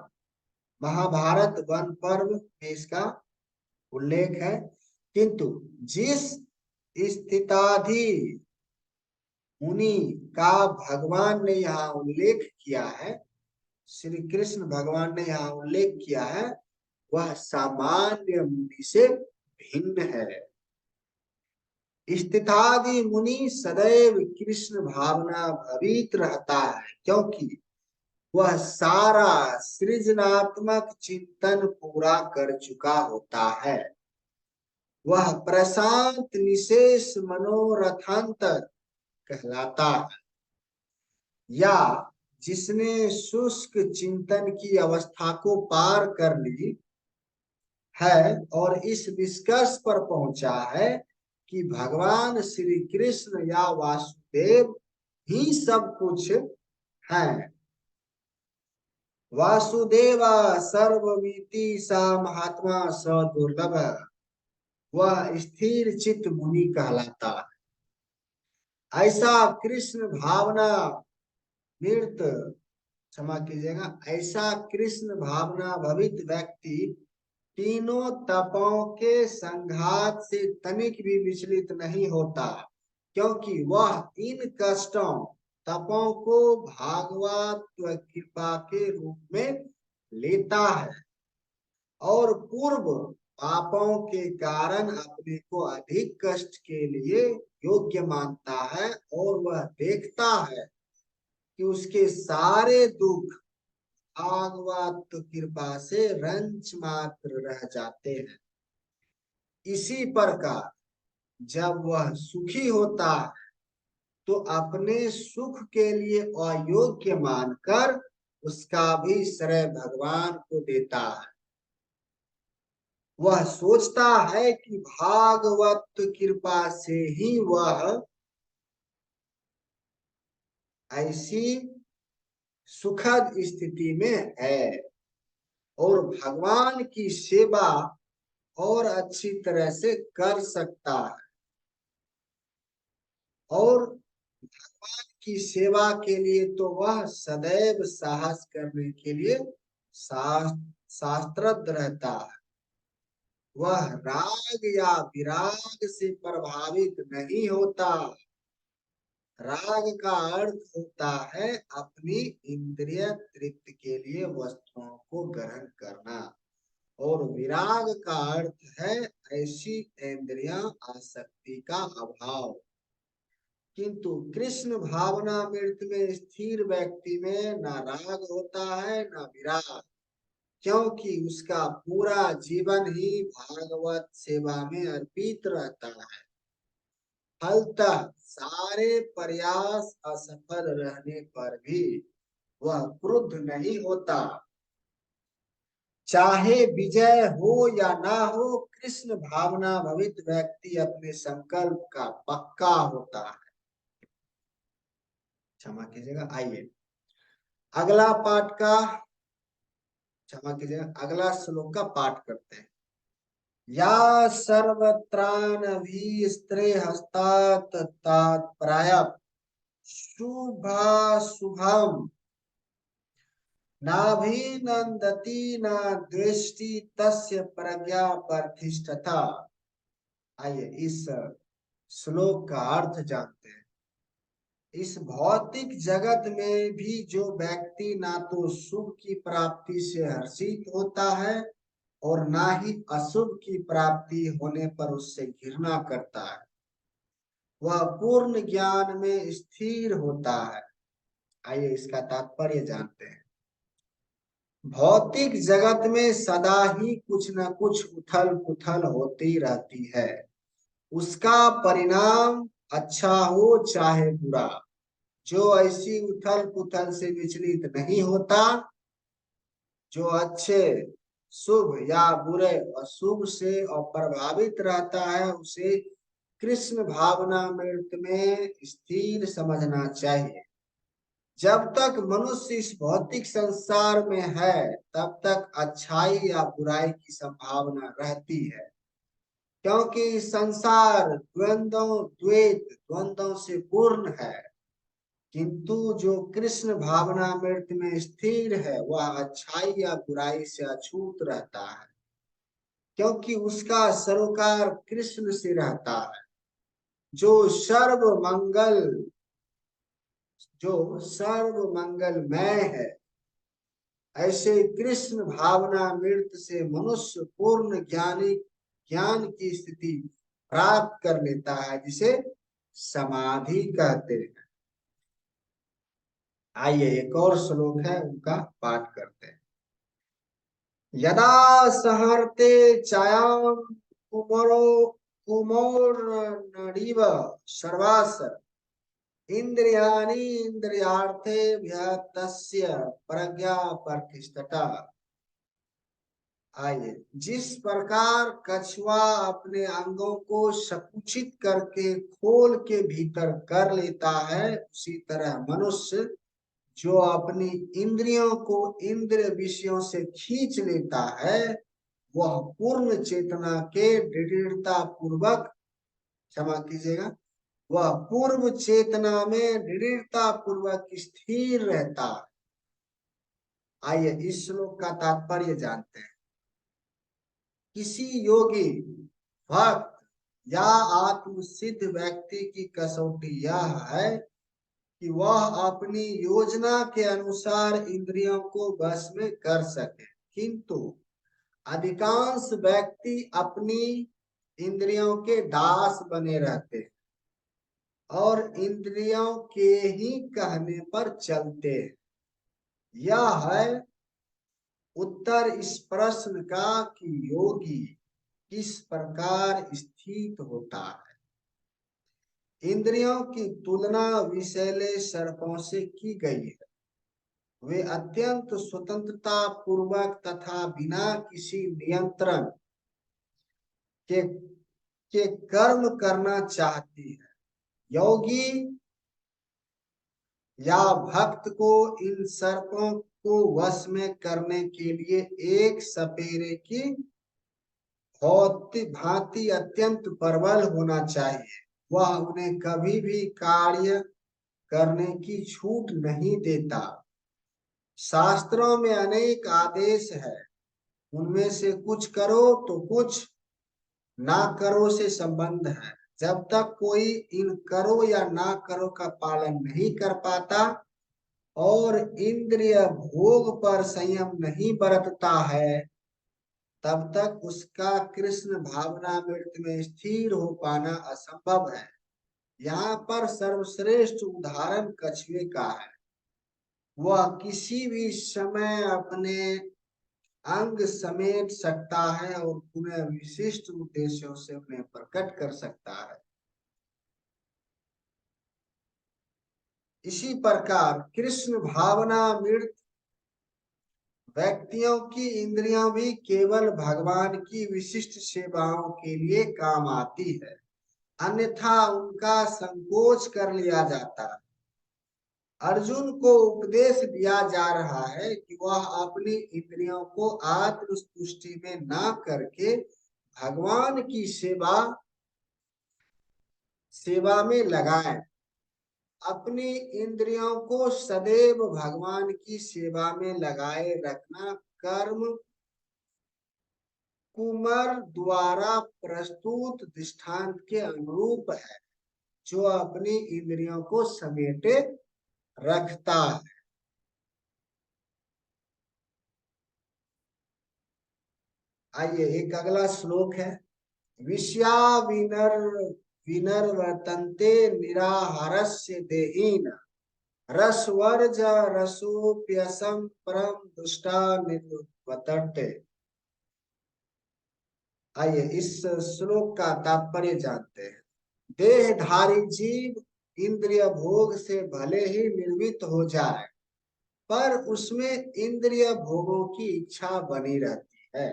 महाभारत वन पर्व में इसका उल्लेख है। किंतु जिस स्थिताधि मुनि का भगवान ने यहाँ उल्लेख किया है, श्री कृष्ण भगवान ने यहाँ उल्लेख किया है, वह सामान्य मुनि से भिन्न है। स्थितादि मुनि सदैव कृष्ण भावना भवित रहता है, क्योंकि वह सारा सृजनात्मक चिंतन पूरा कर चुका होता है। वह प्रशांत निशेष मनोरथांतर कहलाता है, या जिसने शुष्क चिंतन की अवस्था को पार कर ली है और इस निष्कर्ष पर पहुंचा है कि भगवान श्री कृष्ण या वासुदेव ही सब कुछ हैं। वासुदेव सर्वमिति सा महात्मा स दुर्लभ। वह स्थिर चित्त मुनि कहलाता है। ऐसा कृष्ण भावना मृत, क्षमा कीजिएगा, ऐसा कृष्ण भावना भवित व्यक्ति तीनों तपों के संघात से तनिक भी विचलित नहीं होता, क्योंकि वह इन कष्टों तपों को भागवत कृपा के रूप में लेता है, और पूर्व पापों के कारण अपने को अधिक कष्ट के लिए योग्य मानता है, और वह देखता है कि उसके सारे दुख भागवत कृपा से रंच मात्र रह जाते हैं। इसी प्रकार जब वह सुखी होता है तो अपने सुख के लिए अयोग्य मानकर उसका भी श्रेय भगवान को देता है। वह सोचता है कि भागवत कृपा से ही वह ऐसी सुखद स्थिति में है, और भगवान की सेवा और अच्छी तरह से कर सकता है, और भगवान की सेवा के लिए तो वह सदैव साहस करने के लिए शास्त्रज्ञ रहता है वह राग या विराग से प्रभावित नहीं होता। राग का अर्थ होता है अपनी इंद्रिय तृप्ति के लिए वस्तुओं को ग्रहण करना, और विराग का अर्थ है ऐसी इंद्रियां आसक्ति का अभाव। किंतु कृष्ण भावनामृत में स्थिर व्यक्ति में न राग होता है न विराग, क्योंकि उसका पूरा जीवन ही भागवत सेवा में अर्पित रहता है। फलतः सारे प्रयास असफल रहने पर भी वह क्रुद्ध नहीं होता। चाहे विजय हो या ना हो, कृष्ण भावना भवित व्यक्ति अपने संकल्प का पक्का होता है। क्षमा कीजिएगा, आइए अगला पाठ का, क्षमा कीजिएगा, अगला श्लोक का पाठ करते हैं। या सर्वत्रानभि स्त्रे हस्तात् तात्पर्य शुभाशुभम नाभिनंदति न दृष्टि तस्य प्रज्ञा प्रतिष्ठता। आइए इस श्लोक का अर्थ जानते हैं। इस भौतिक जगत में भी जो व्यक्ति ना तो शुभ की प्राप्ति से हर्षित होता है और ना ही अशुभ की प्राप्ति होने पर उससे घृणा करता है, वह पूर्ण ज्ञान में स्थिर होता है। आइए इसका तात्पर्य जानते हैं। भौतिक जगत में सदा ही कुछ न कुछ उथल पुथल होती रहती है। उसका परिणाम अच्छा हो चाहे बुरा, जो ऐसी उथल पुथल से विचलित नहीं होता, जो अच्छे शुभ या बुरे अशुभ से अप्रभावित रहता है, उसे कृष्ण भावनामृत में स्थिर समझना चाहिए। जब तक मनुष्य इस भौतिक संसार में है तब तक अच्छाई या बुराई की संभावना रहती है, क्योंकि संसार द्वंद्वों से पूर्ण है। किंतु जो कृष्ण भावनामृत में स्थिर है वह अच्छाई या बुराई से अछूत रहता है, क्योंकि उसका सरोकार कृष्ण से रहता है, जो सर्व मंगलमय है। ऐसे कृष्ण भावनामृत से मनुष्य पूर्ण ज्ञान की स्थिति प्राप्त कर लेता है, जिसे समाधि कहते हैं। आइए एक और श्लोक है, उनका पाठ करते हैं। यदा सहर्ते चायाम कुमोर्नडिव सर्वास इंद्रियाणि इंद्रियार्थेभ्यः तस्य प्रज्ञा प्रतिष्ठता। आइए जिस प्रकार कछुआ अपने अंगों को संकुचित करके खोल के भीतर कर लेता है, उसी तरह मनुष्य जो अपनी इंद्रियों को इंद्रिय विषयों से खींच लेता है, वह पूर्ण चेतना के दृढ़ता पूर्वक, क्षमा कीजिएगा, वह पूर्व चेतना में दृढ़ता पूर्वक स्थिर रहता है। आइए इस श्लोक का तात्पर्य जानते हैं। किसी योगी, भक्त या आत्मसिद्ध व्यक्ति की कसौटी यह है कि वह अपनी योजना के अनुसार इंद्रियों को वश में कर सके। किंतु अधिकांश व्यक्ति अपनी इंद्रियों के दास बने रहते हैं और इंद्रियों के ही कहने पर चलते हैं। यह है उत्तर इस प्रश्न का कि योगी किस प्रकार स्थित होता है। इंद्रियों की तुलना विषैले सर्पों से की गई है। वे अत्यंत स्वतंत्रता पूर्वक तथा बिना किसी नियंत्रण के कर्म करना चाहती है। योगी या भक्त को इन सर्पों को वश में करने के लिए एक सपेरे की भांति अत्यंत प्रबल होना चाहिए। वह उन्हें कभी भी कार्य करने की छूट नहीं देता। शास्त्रों में अनेक आदेश है उनमें से कुछ करो तो कुछ ना करो से संबंध है। जब तक कोई इन करो या ना करो का पालन नहीं कर पाता और इंद्रिय भोग पर संयम नहीं बरतता है, तब तक उसका कृष्ण भावनामृत में स्थिर हो पाना असंभव है। यहाँ पर सर्वश्रेष्ठ उदाहरण कछुए का है। वह किसी भी समय अपने अंग समेट सकता है और पुनः विशिष्ट उद्देश्यों से उन्हें प्रकट कर सकता है। इसी प्रकार कृष्ण भावनामृत व्यक्तियों की इंद्रियां भी केवल भगवान की विशिष्ट सेवाओं के लिए काम आती है, अन्यथा उनका संकोच कर लिया जाता है। अर्जुन को उपदेश दिया जा रहा है कि वह अपनी इंद्रियों को आत्मतुष्टि में ना करके भगवान की सेवा में लगाए। अपनी इंद्रियों को सदैव भगवान की सेवा में लगाए रखना कर्म कुमार द्वारा प्रस्तुत दृष्टांत के अनुरूप है, जो अपनी इंद्रियों को समेटे रखता है। आइए एक अगला श्लोक है। विषया विनर विनर्वर्तन्ते निराहारस्य देहिन रसवर्ज रसोप्यसम परम दुष्टा निर्वर्तन्ते। आइए इस श्लोक का तात्पर्य जानते हैं। देहधारी जीव इंद्रिय भोग से भले ही निर्मित हो जाए, पर उसमें इंद्रिय भोगों की इच्छा बनी रहती है।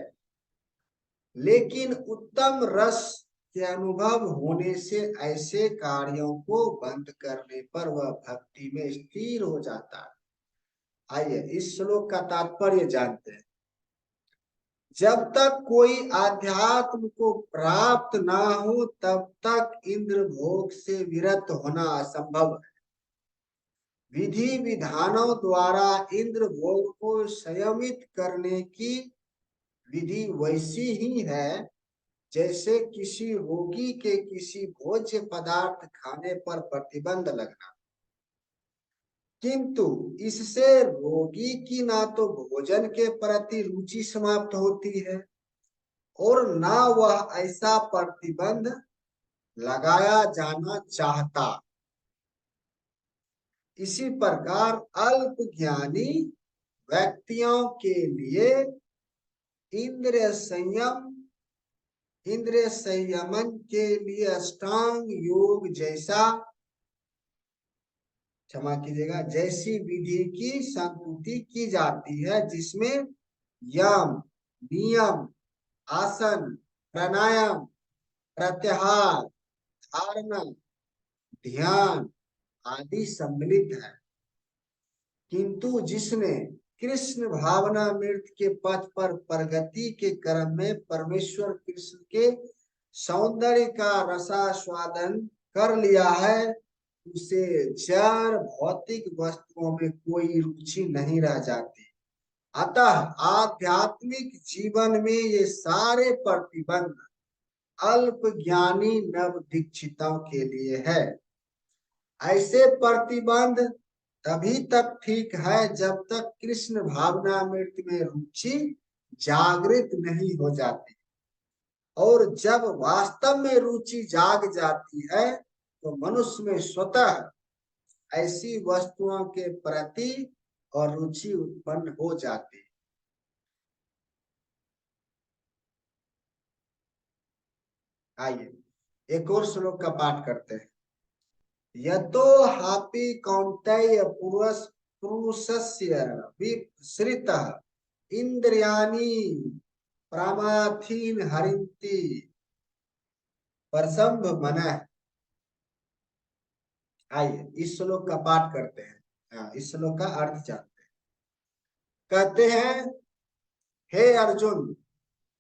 लेकिन उत्तम रस के अनुभव होने से ऐसे कार्यों को बंद करने पर वह भक्ति में स्थिर हो जाता है। आइए इस श्लोक का तात्पर्य जानते हैं। जब तक कोई आध्यात्म को प्राप्त ना हो, तब तक इंद्र भोग से विरत होना असंभव है। विधि विधानों द्वारा इंद्र भोग को संयमित करने की विधि वैसी ही है जैसे किसी रोगी के किसी भोज्य पदार्थ खाने पर प्रतिबंध लगना। किंतु इससे रोगी की ना तो भोजन के प्रति रुचि समाप्त होती है और ना वह ऐसा प्रतिबंध लगाया जाना चाहता। इसी प्रकार अल्प ज्ञानी व्यक्तियों के लिए इंद्रिय संयम इंद्रिय संयमन के लिए अष्टांग योग जैसा, क्षमा कीजिएगा, जैसी विधि की संस्तुति की जाती है, जिसमें यम, नियम, आसन, प्राणायाम, प्रत्याहार, धारणा, ध्यान आदि सम्मिलित है। किंतु जिसने कृष्ण भावनामृत के पथ पर प्रगति के क्रम में परमेश्वर कृष्ण के सौंदर्य का रसास्वादन कर लिया है, उसे जड़ भौतिक वस्तुओं में कोई रुचि नहीं रह जाती। अतः आध्यात्मिक जीवन में ये सारे प्रतिबंध अल्प ज्ञानी नव दीक्षितों के लिए है। ऐसे प्रतिबंध तभी तक ठीक है जब तक कृष्ण भावनामृत में रुचि जागृत नहीं हो जाती, और जब वास्तव में रुचि जाग जाती है तो मनुष्य में स्वतः ऐसी वस्तुओं के प्रति और रुचि उत्पन्न हो जाती है। आइए एक और श्लोक का पाठ करते हैं। यतो हापि कौन्तेय पुरुषस्य विसृतः इंद्रियाणि प्रमाथीन हरिन्ति परसंभ मनः। आइए इस श्लोक का पाठ करते हैं। इस श्लोक का अर्थ जानते हैं। कहते हैं, हे अर्जुन,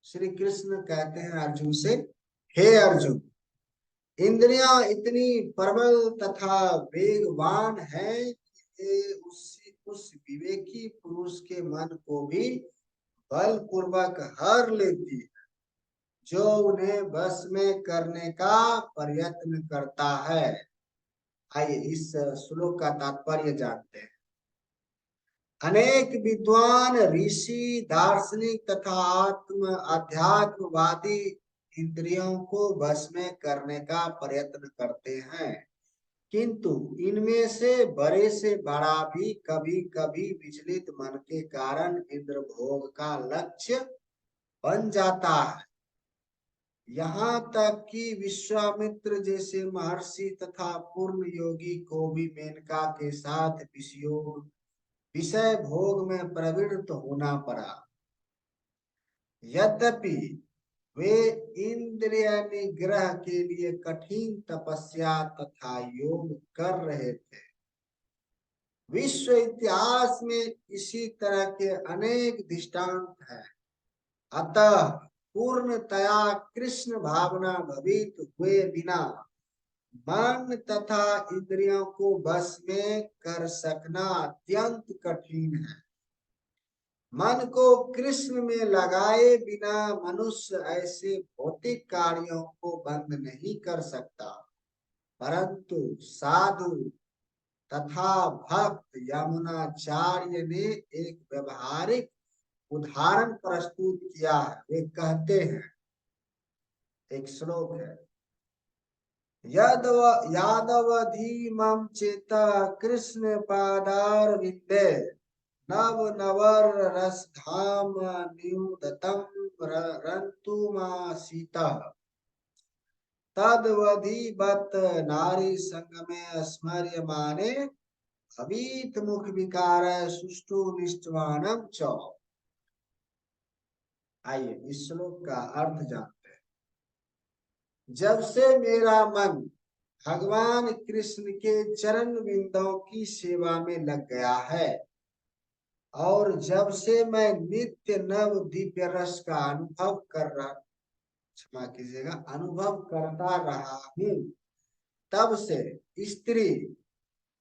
श्री कृष्ण कहते हैं अर्जुन से, हे अर्जुन, इंद्रियां इतनी प्रबल तथा वेगवान हैं कि उस विवेकी पुरुष के मन को भी बलपूर्वक हर लेती है, जो उन्हें वश में करने का प्रयत्न करता है। आइए इस श्लोक का तात्पर्य जानते हैं। अनेक विद्वान ऋषि दार्शनिक तथा अध्यात्मवादी इंद्रियों को वश में करने का प्रयत्न करते हैं, किंतु इनमें से बड़े से बड़ा भी कभी कभी विचलित मन के कारण इंद्र भोग का लक्ष्य बन जाता है। यहाँ तक कि विश्वामित्र जैसे महर्षि तथा पूर्ण योगी को भी मेनका के साथ विषय भोग में प्रवृत्त होना पड़ा। यद्यपि वे इंद्रिय निग्रह के लिए कठिन तपस्या तथा योग कर रहे थे। विश्व इतिहास में इसी तरह के अनेक दृष्टांत हैं। अतः पूर्णतया कृष्ण भावना भवित हुए बिना मन तथा इंद्रियों को बस में कर सकना अत्यंत कठिन है। मन को कृष्ण में लगाए बिना मनुष्य ऐसे भौतिक कार्यों को बंद नहीं कर सकता, परंतु साधु तथा भक्त यमुनाचार्य ने एक व्यवहारिक उदाहरण प्रस्तुत किया है। वे कहते हैं, एक श्लोक है, यादवधीमं चेत कृष्ण पादार विंदे नव नवर रसधाम न्यूदतम रंतुमासीतः तदवधिवत नारी संगमे स्मर्यमाने अवीत मुख विकार सुष्टु निष्ठवानम च। आइए इस श्लोक का अर्थ जानते हैं। जब से मेरा मन भगवान कृष्ण के चरण बिंदों की सेवा में लग गया है और जब से मैं नित्य नव दिव्य रस का क्षमा कीजिएगा, अनुभव करता रहा हूँ, तब से स्त्री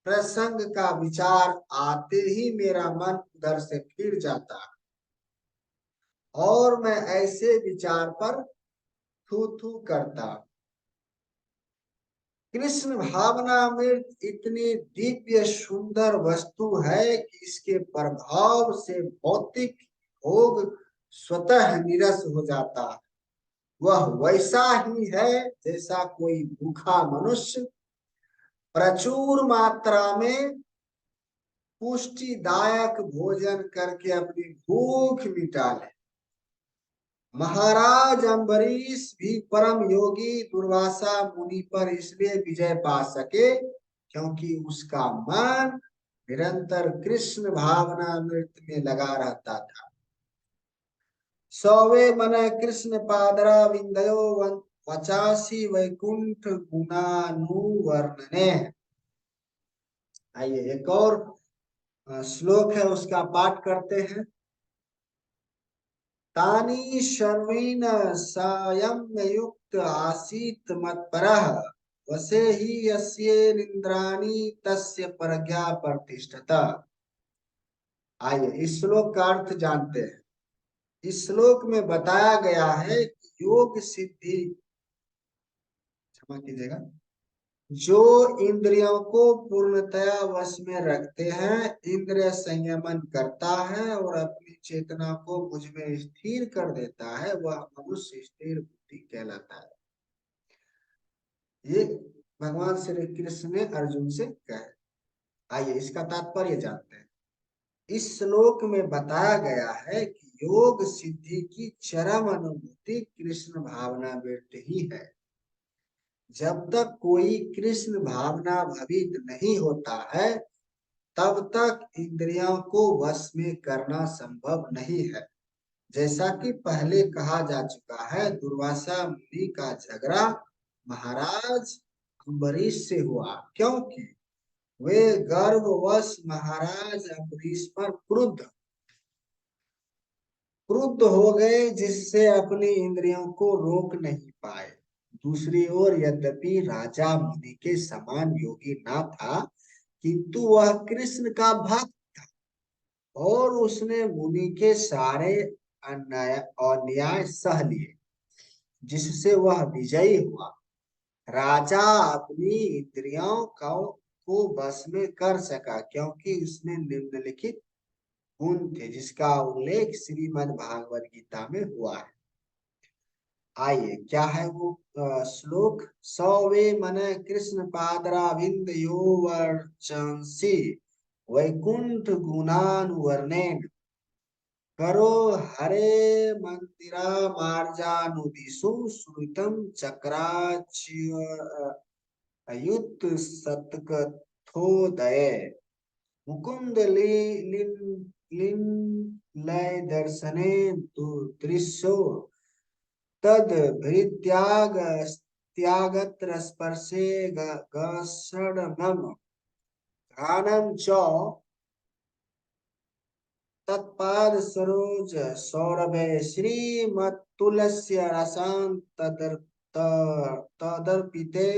प्रसंग का विचार आते ही मेरा मन उधर से फिर जाता है और मैं ऐसे विचार पर थू थू करता। कृष्ण भावनामृत इतनी दिव्य सुंदर वस्तु है कि इसके प्रभाव से भौतिक भोग स्वतः निरस हो जाता है। वह वैसा ही है जैसा कोई भूखा मनुष्य प्रचुर मात्रा में पुष्टिदायक भोजन करके अपनी भूख मिटा ले। महाराज अम्बरीश भी परम योगी दुर्वासा मुनि पर इसलिए विजय पा सके क्योंकि उसका मन निरंतर कृष्ण भावनामृत में लगा रहता था। सौवे मन कृष्ण पादरा विंदयो वचासी वैकुंठ गुणानुवर्णने। आइए एक और श्लोक है, उसका पाठ करते हैं। तानी शर्वीन सायं युक्त आसीत मत्परः वसे ही यस्येन्द्राणि तस्य प्रज्ञा प्रतिष्ठता। आइए इस श्लोक का अर्थ जानते हैं। इस श्लोक में बताया गया है कि योग सिद्धि, क्षमा कीजिएगा, जो इंद्रियों को पूर्णतया वश में रखते हैं, इंद्रिय संयमन करता है और अपनी चेतना को मुझ में स्थिर कर देता है, वह मनुष्य स्थिर बुद्धि कहलाता है। ये भगवान श्री कृष्ण ने अर्जुन से कहा। आइए इसका तात्पर्य जानते हैं। इस श्लोक में बताया गया है कि योग सिद्धि की चरम अनुभूति कृष्ण भावनामृत ही है। जब तक कोई कृष्ण भावना भवित नहीं होता है, तब तक इंद्रियों को वश में करना संभव नहीं है। जैसा कि पहले कहा जा चुका है, दुर्वासा मुनि का झगड़ा महाराज अम्बरीश से हुआ क्योंकि वे गर्ववश महाराज अम्बरीश पर क्रुद्ध हो गए, जिससे अपनी इंद्रियों को रोक नहीं पाए। दूसरी ओर यद्यपि राजा मुनि के समान योगी ना था, किंतु वह कृष्ण का भक्त था और उसने मुनि के सारे अन्याय और न्याय सह लिए, जिससे वह विजयी हुआ। राजा अपनी इंद्रियों को बस में कर सका, क्योंकि उसमें निम्नलिखित गुण थे, जिसका उल्लेख श्रीमद् भागवत गीता में हुआ है। आइए, क्या है वो श्लोक। सौवे मन कृष्ण पादराविंद यो वर्चंसी वैकुंठ गुणानुवर्णेन करो हरे मंदिरा मार्जानुदिशु श्रुतम चक्राच्युत सतकथोदय मुकुंद लिन लय दर्शने दृश्यो तद भृत्याग त्यागत्र स्पर्शे गषणम घ्राणं च तत्पाद सरोज सौरभे श्रीमत्तुलस्य रसान् तदर्पिते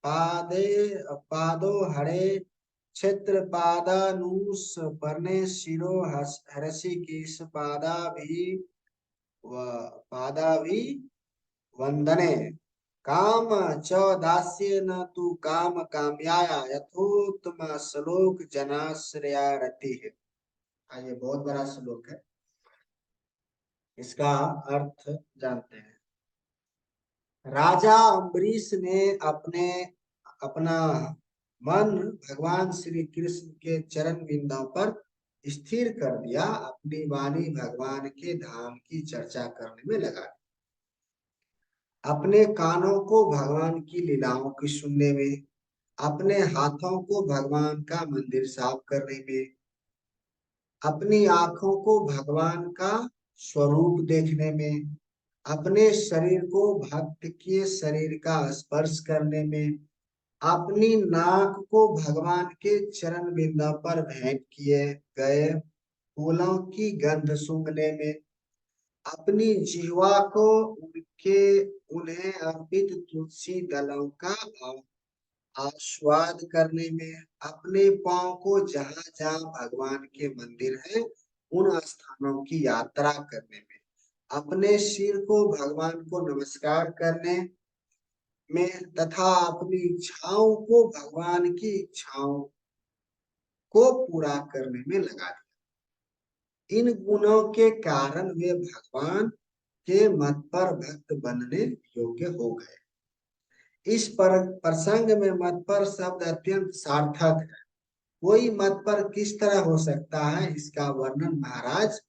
पादे पादो हरे क्षेत्र पादानुस पर्णे शिरो हर्षि केश पादाभि वंदने काम च दास्य न तु काम काम्याया यथोत्तम श्लोक जनाश्रया रति है। ये बहुत बड़ा श्लोक है, इसका अर्थ जानते हैं। राजा अम्बरीश ने अपना मन भगवान श्री कृष्ण के चरण बिंदों पर स्थिर कर दिया, अपनी वाणी भगवान के धाम की चर्चा करने में लगा दी, अपने कानों को भगवान की लीलाओं की सुनने में, अपने हाथों को भगवान का मंदिर साफ करने में, अपनी आंखों को भगवान का स्वरूप देखने में, अपने शरीर को भक्त के शरीर का स्पर्श करने में, अपनी नाक को भगवान के चरण बिंदु पर भेंट किए गए फूलों की गंध सूंघने में, अपनी जिह्वा को उन्हें अर्पित तुलसी दलों का आस्वाद करने में, अपने पांव को जहां जहां भगवान के मंदिर है उन स्थानों की यात्रा करने में, अपने सिर को भगवान को नमस्कार करने में तथा अपनी इच्छाओं को भगवान की इच्छाओं को पूरा करने में लगा दिया। इन गुणों के कारण वे भगवान के मत पर भक्त बनने योग्य हो गए। इस प्रसंग में मत पर शब्द अत्यंत सार्थक है। कोई मत पर किस तरह हो सकता है, इसका वर्णन महाराज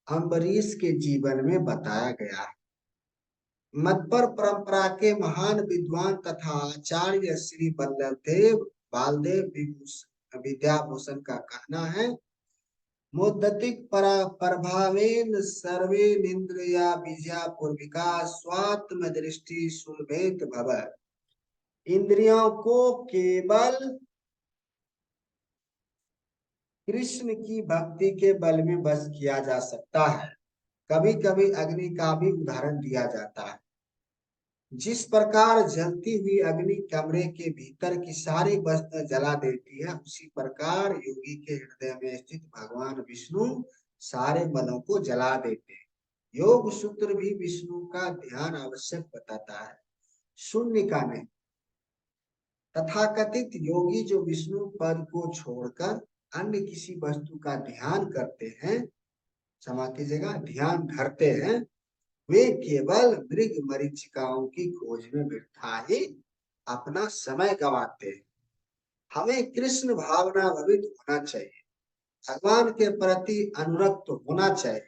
अम्बरीश के जीवन में बताया गया है। मत्पर परंपरा के महान विद्वान तथा आचार्य श्री बल्लभदेव बालदेव विद्याभूषण का कहना है, मोदतिक प्रभावेन सर्वे निंद्रिया बीजा पूर्विका स्वात्म दृष्टि सुलभेत भव। इंद्रियों को केवल कृष्ण की भक्ति के बल में बस किया जा सकता है। कभी कभी अग्नि का भी उदाहरण दिया जाता है। जिस प्रकार जलती हुई अग्नि कमरे के भीतर की सारी वस्तु जला देती है, उसी प्रकार योगी के हृदय में स्थित भगवान विष्णु सारे मलों को जला देते हैं। योग सूत्र भी विष्णु का ध्यान आवश्यक बताता है, शून्य का नहीं। तथाकथित योगी जो विष्णु पद को छोड़कर अन्य किसी वस्तु का ध्यान करते हैं, क्षमा कीजिएगा, ध्यान धरते हैं, वे केवल मृग मरीचिकाओं की खोज में वृथा ही अपना समय गंवाते हैं। हमें कृष्ण भावना भवित होना चाहिए, भगवान के प्रति अनुरक्त होना चाहिए।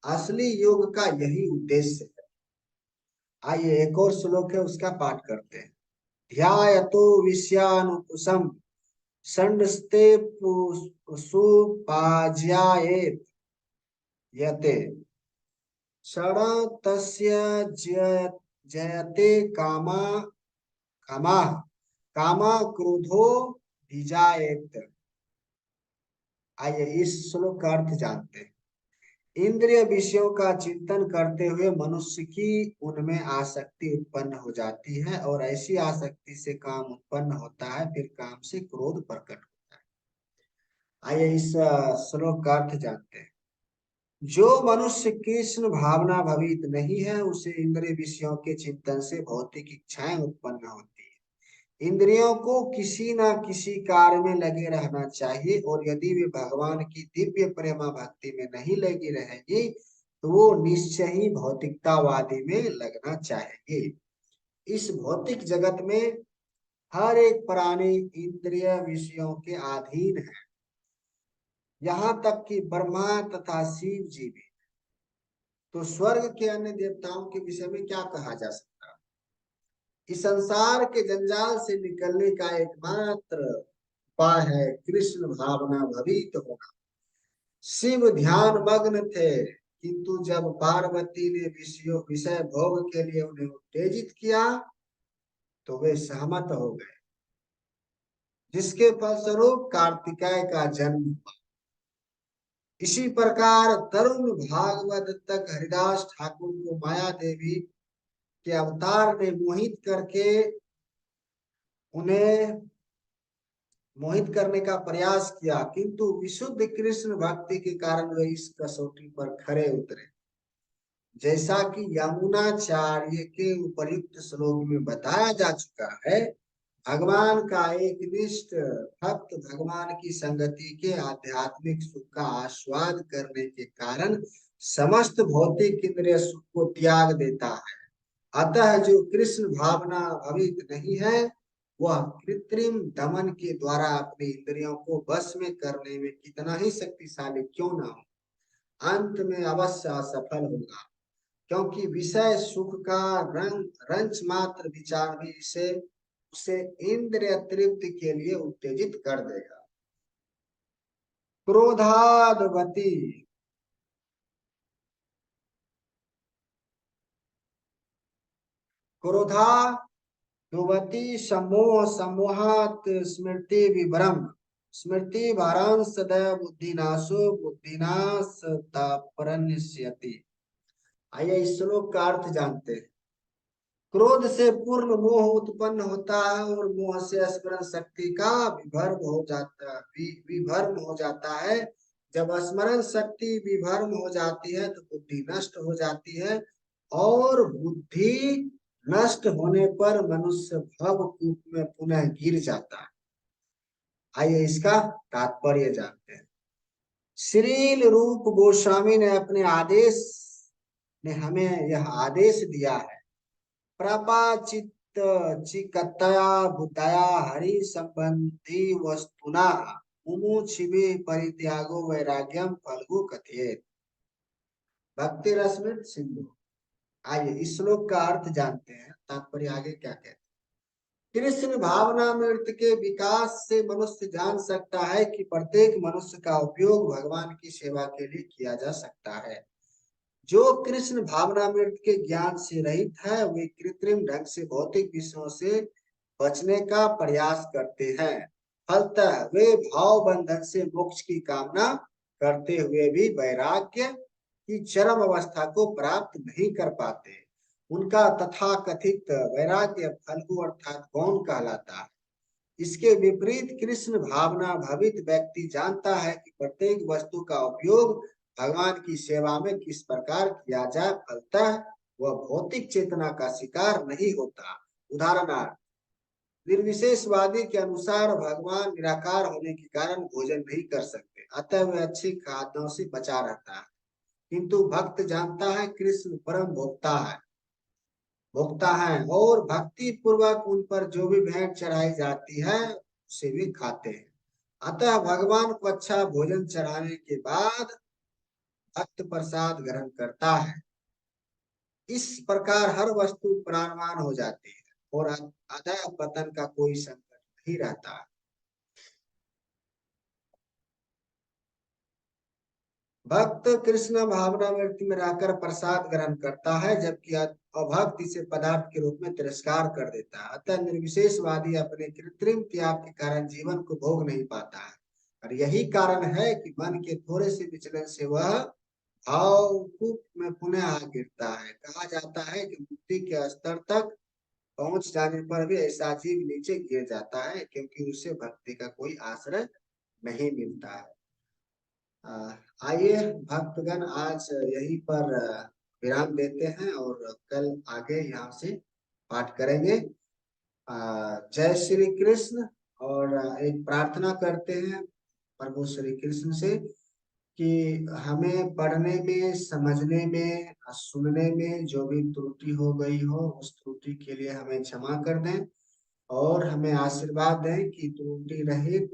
असली योग का यही उद्देश्य है। आइए एक और श्लोक है, उसका पाठ करते हैं। ध्यायतो विषयानुकुशम षण्डस्ते सुपाज्यायेत यते षड तस्य जयते कामा कामा कामा क्रोधो विजायेत। आइए इस श्लोक का अर्थ जानते हैं। इंद्रिय विषयों का चिंतन करते हुए मनुष्य की उनमें आसक्ति उत्पन्न हो जाती है और ऐसी आसक्ति से काम उत्पन्न होता है, फिर काम से क्रोध प्रकट होता है। आइए इस श्लोक का अर्थ जानते हैं। जो मनुष्य कृष्ण भावना भवित नहीं है उसे इंद्रिय विषयों के चिंतन से भौतिक इच्छाएं उत्पन्न होती है। इंद्रियों को किसी न किसी कार्य में लगे रहना चाहिए और यदि वे भगवान की दिव्य प्रेमा भक्ति में नहीं लगी रहेंगी तो वो निश्चय ही भौतिकतावादी में लगना चाहेंगे। इस भौतिक जगत में हर एक प्राणी इंद्रिय विषयों के अधीन है, यहाँ तक कि ब्रह्मा तथा शिव जी भी। तो स्वर्ग के अन्य देवताओं के विषय में क्या कहा जा सकता है? इस संसार के जंजाल से निकलने का एकमात्र उपाय है कृष्ण भावना भवित होना। शिव ध्यान मग्न थे, किंतु जब पार्वती ने विषय भोग के लिए उन्हें उत्तेजित किया तो वे सहमत हो गए, जिसके फलस्वरूप कार्तिकेय का जन्म हुआ। इसी प्रकार तरुण भागवत तक हरिदास ठाकुर को माया देवी के अवतार ने मोहित करके उन्हें मोहित करने का प्रयास किया, किंतु विशुद्ध कृष्ण भक्ति के कारण वे इस कसौटी पर खरे उतरे। जैसा कि यमुनाचार्य के उपर्युक्त श्लोक में बताया जा चुका है, भगवान का एक निष्ठ भक्त भगवान की संगति के आध्यात्मिक सुख का आस्वाद करने के कारण समस्त भौतिक इंद्रिय सुख को त्याग देता है। अतः जो कृष्ण भावना भवित नहीं है वह कृत्रिम दमन के द्वारा अपने इंद्रियों को वश में करने में कितना ही शक्तिशाली क्यों ना हो, अंत में अवश्य असफल होगा, क्योंकि विषय सुख का रंच मात्र विचार भी उसे इंद्रिय तृप्ति के लिए उत्तेजित कर देगा। क्रोधादवती क्रोधादुवती समोह समोहात स्मृति विभ्रम स्मृति भारांश सदैव बुद्धिनाशो बुद्धिनाश तापरन्यस्यति। आइए इस श्लोक का अर्थ जानते हैं। क्रोध से पूर्ण मोह उत्पन्न होता है और मोह से स्मरण शक्ति का विभर्म हो जाता है। जब स्मरण शक्ति विभर्म हो जाती है तो बुद्धि नष्ट हो जाती है और बुद्धि नष्ट होने पर मनुष्य भव कूप में पुनः गिर जाता है। आइए इसका तात्पर्य जानते हैं। श्रील रूप गोस्वामी ने अपने आदेश ने हमें यह आदेश दिया है, प्रपाचित चिकतया भूतया हरि संबंधी वस्तुना मुमुक्षिभि परित्यागो वैराग्यम फल्गु कथयेत। भक्ति रसमृत सिंधु। आइए इस श्लोक का अर्थ जानते हैं, तात्पर्य आगे क्या कहते हैं। कृष्ण भावनामृत के विकास से मनुष्य जान सकता है कि प्रत्येक मनुष्य का उपयोग भगवान की सेवा के लिए किया जा सकता है। जो कृष्ण भावनामृत के ज्ञान से रहित है वे कृत्रिम ढंग से भौतिक विषयों से बचने का प्रयास करते हैं। फलतः वे भाव बंधन से मोक्ष की कामना करते हुए भी वैराग्य की चरम अवस्था को प्राप्त नहीं कर पाते। उनका तथाकथित वैराग्य फल्गु अर्थात गौण कहलाता है। इसके विपरीत कृष्ण भावना भवित व्यक्ति जानता है कि प्रत्येक वस्तु का उपयोग भगवान की सेवा में किस प्रकार किया जाए, फलतः वह भौतिक चेतना का शिकार नहीं होता। उदाहरणार्थ, निर्विशेषवादी के अनुसार भगवान निराकार होने के कारण भोजन नहीं कर सकते, अतः वह अच्छी खाद्यों से बचा रहता है। किंतु भक्त जानता है कृष्ण परम भोक्ता है और भक्ति पूर्वक उन पर जो भी भेंट चढ़ाई जाती है उसे भी खाते हैं। अतः भगवान को अच्छा भोजन चढ़ाने के बाद भक्त प्रसाद ग्रहण करता है। इस प्रकार हर वस्तु प्राणवान हो जाती है और अतः पतन का कोई संकट नहीं रहता। भक्त कृष्ण भावना वृत्ति में रहकर प्रसाद ग्रहण करता है, जबकि अभक्त इसे पदार्थ के रूप में तिरस्कार कर देता है। अतः निर्विशेषवादी अपने कृत्रिम त्याग के कारण जीवन को भोग नहीं पाता है और यही कारण है कि मन के थोड़े से विचलन से वह भावकूप में पुनः आ गिरता है। कहा जाता है कि मुक्ति के स्तर तक पहुंच जाने पर भी ऐसा जीव नीचे गिर जाता है क्योंकि उसे भक्ति का कोई आश्रय नहीं मिलता है। आइए भक्तगण, आज यहीं पर विराम देते हैं और कल आगे यहाँ से पाठ करेंगे। जय श्री कृष्ण। और एक प्रार्थना करते हैं प्रभु श्री कृष्ण से कि हमें पढ़ने में, समझने में, सुनने में जो भी त्रुटि हो गई हो, उस त्रुटि के लिए हमें क्षमा कर दें और हमें आशीर्वाद दें कि त्रुटि रहित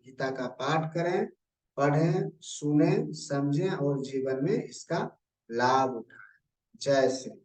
गीता का पाठ करें, पढ़ें, सुने, समझें और जीवन में इसका लाभ उठाएं। जय श्री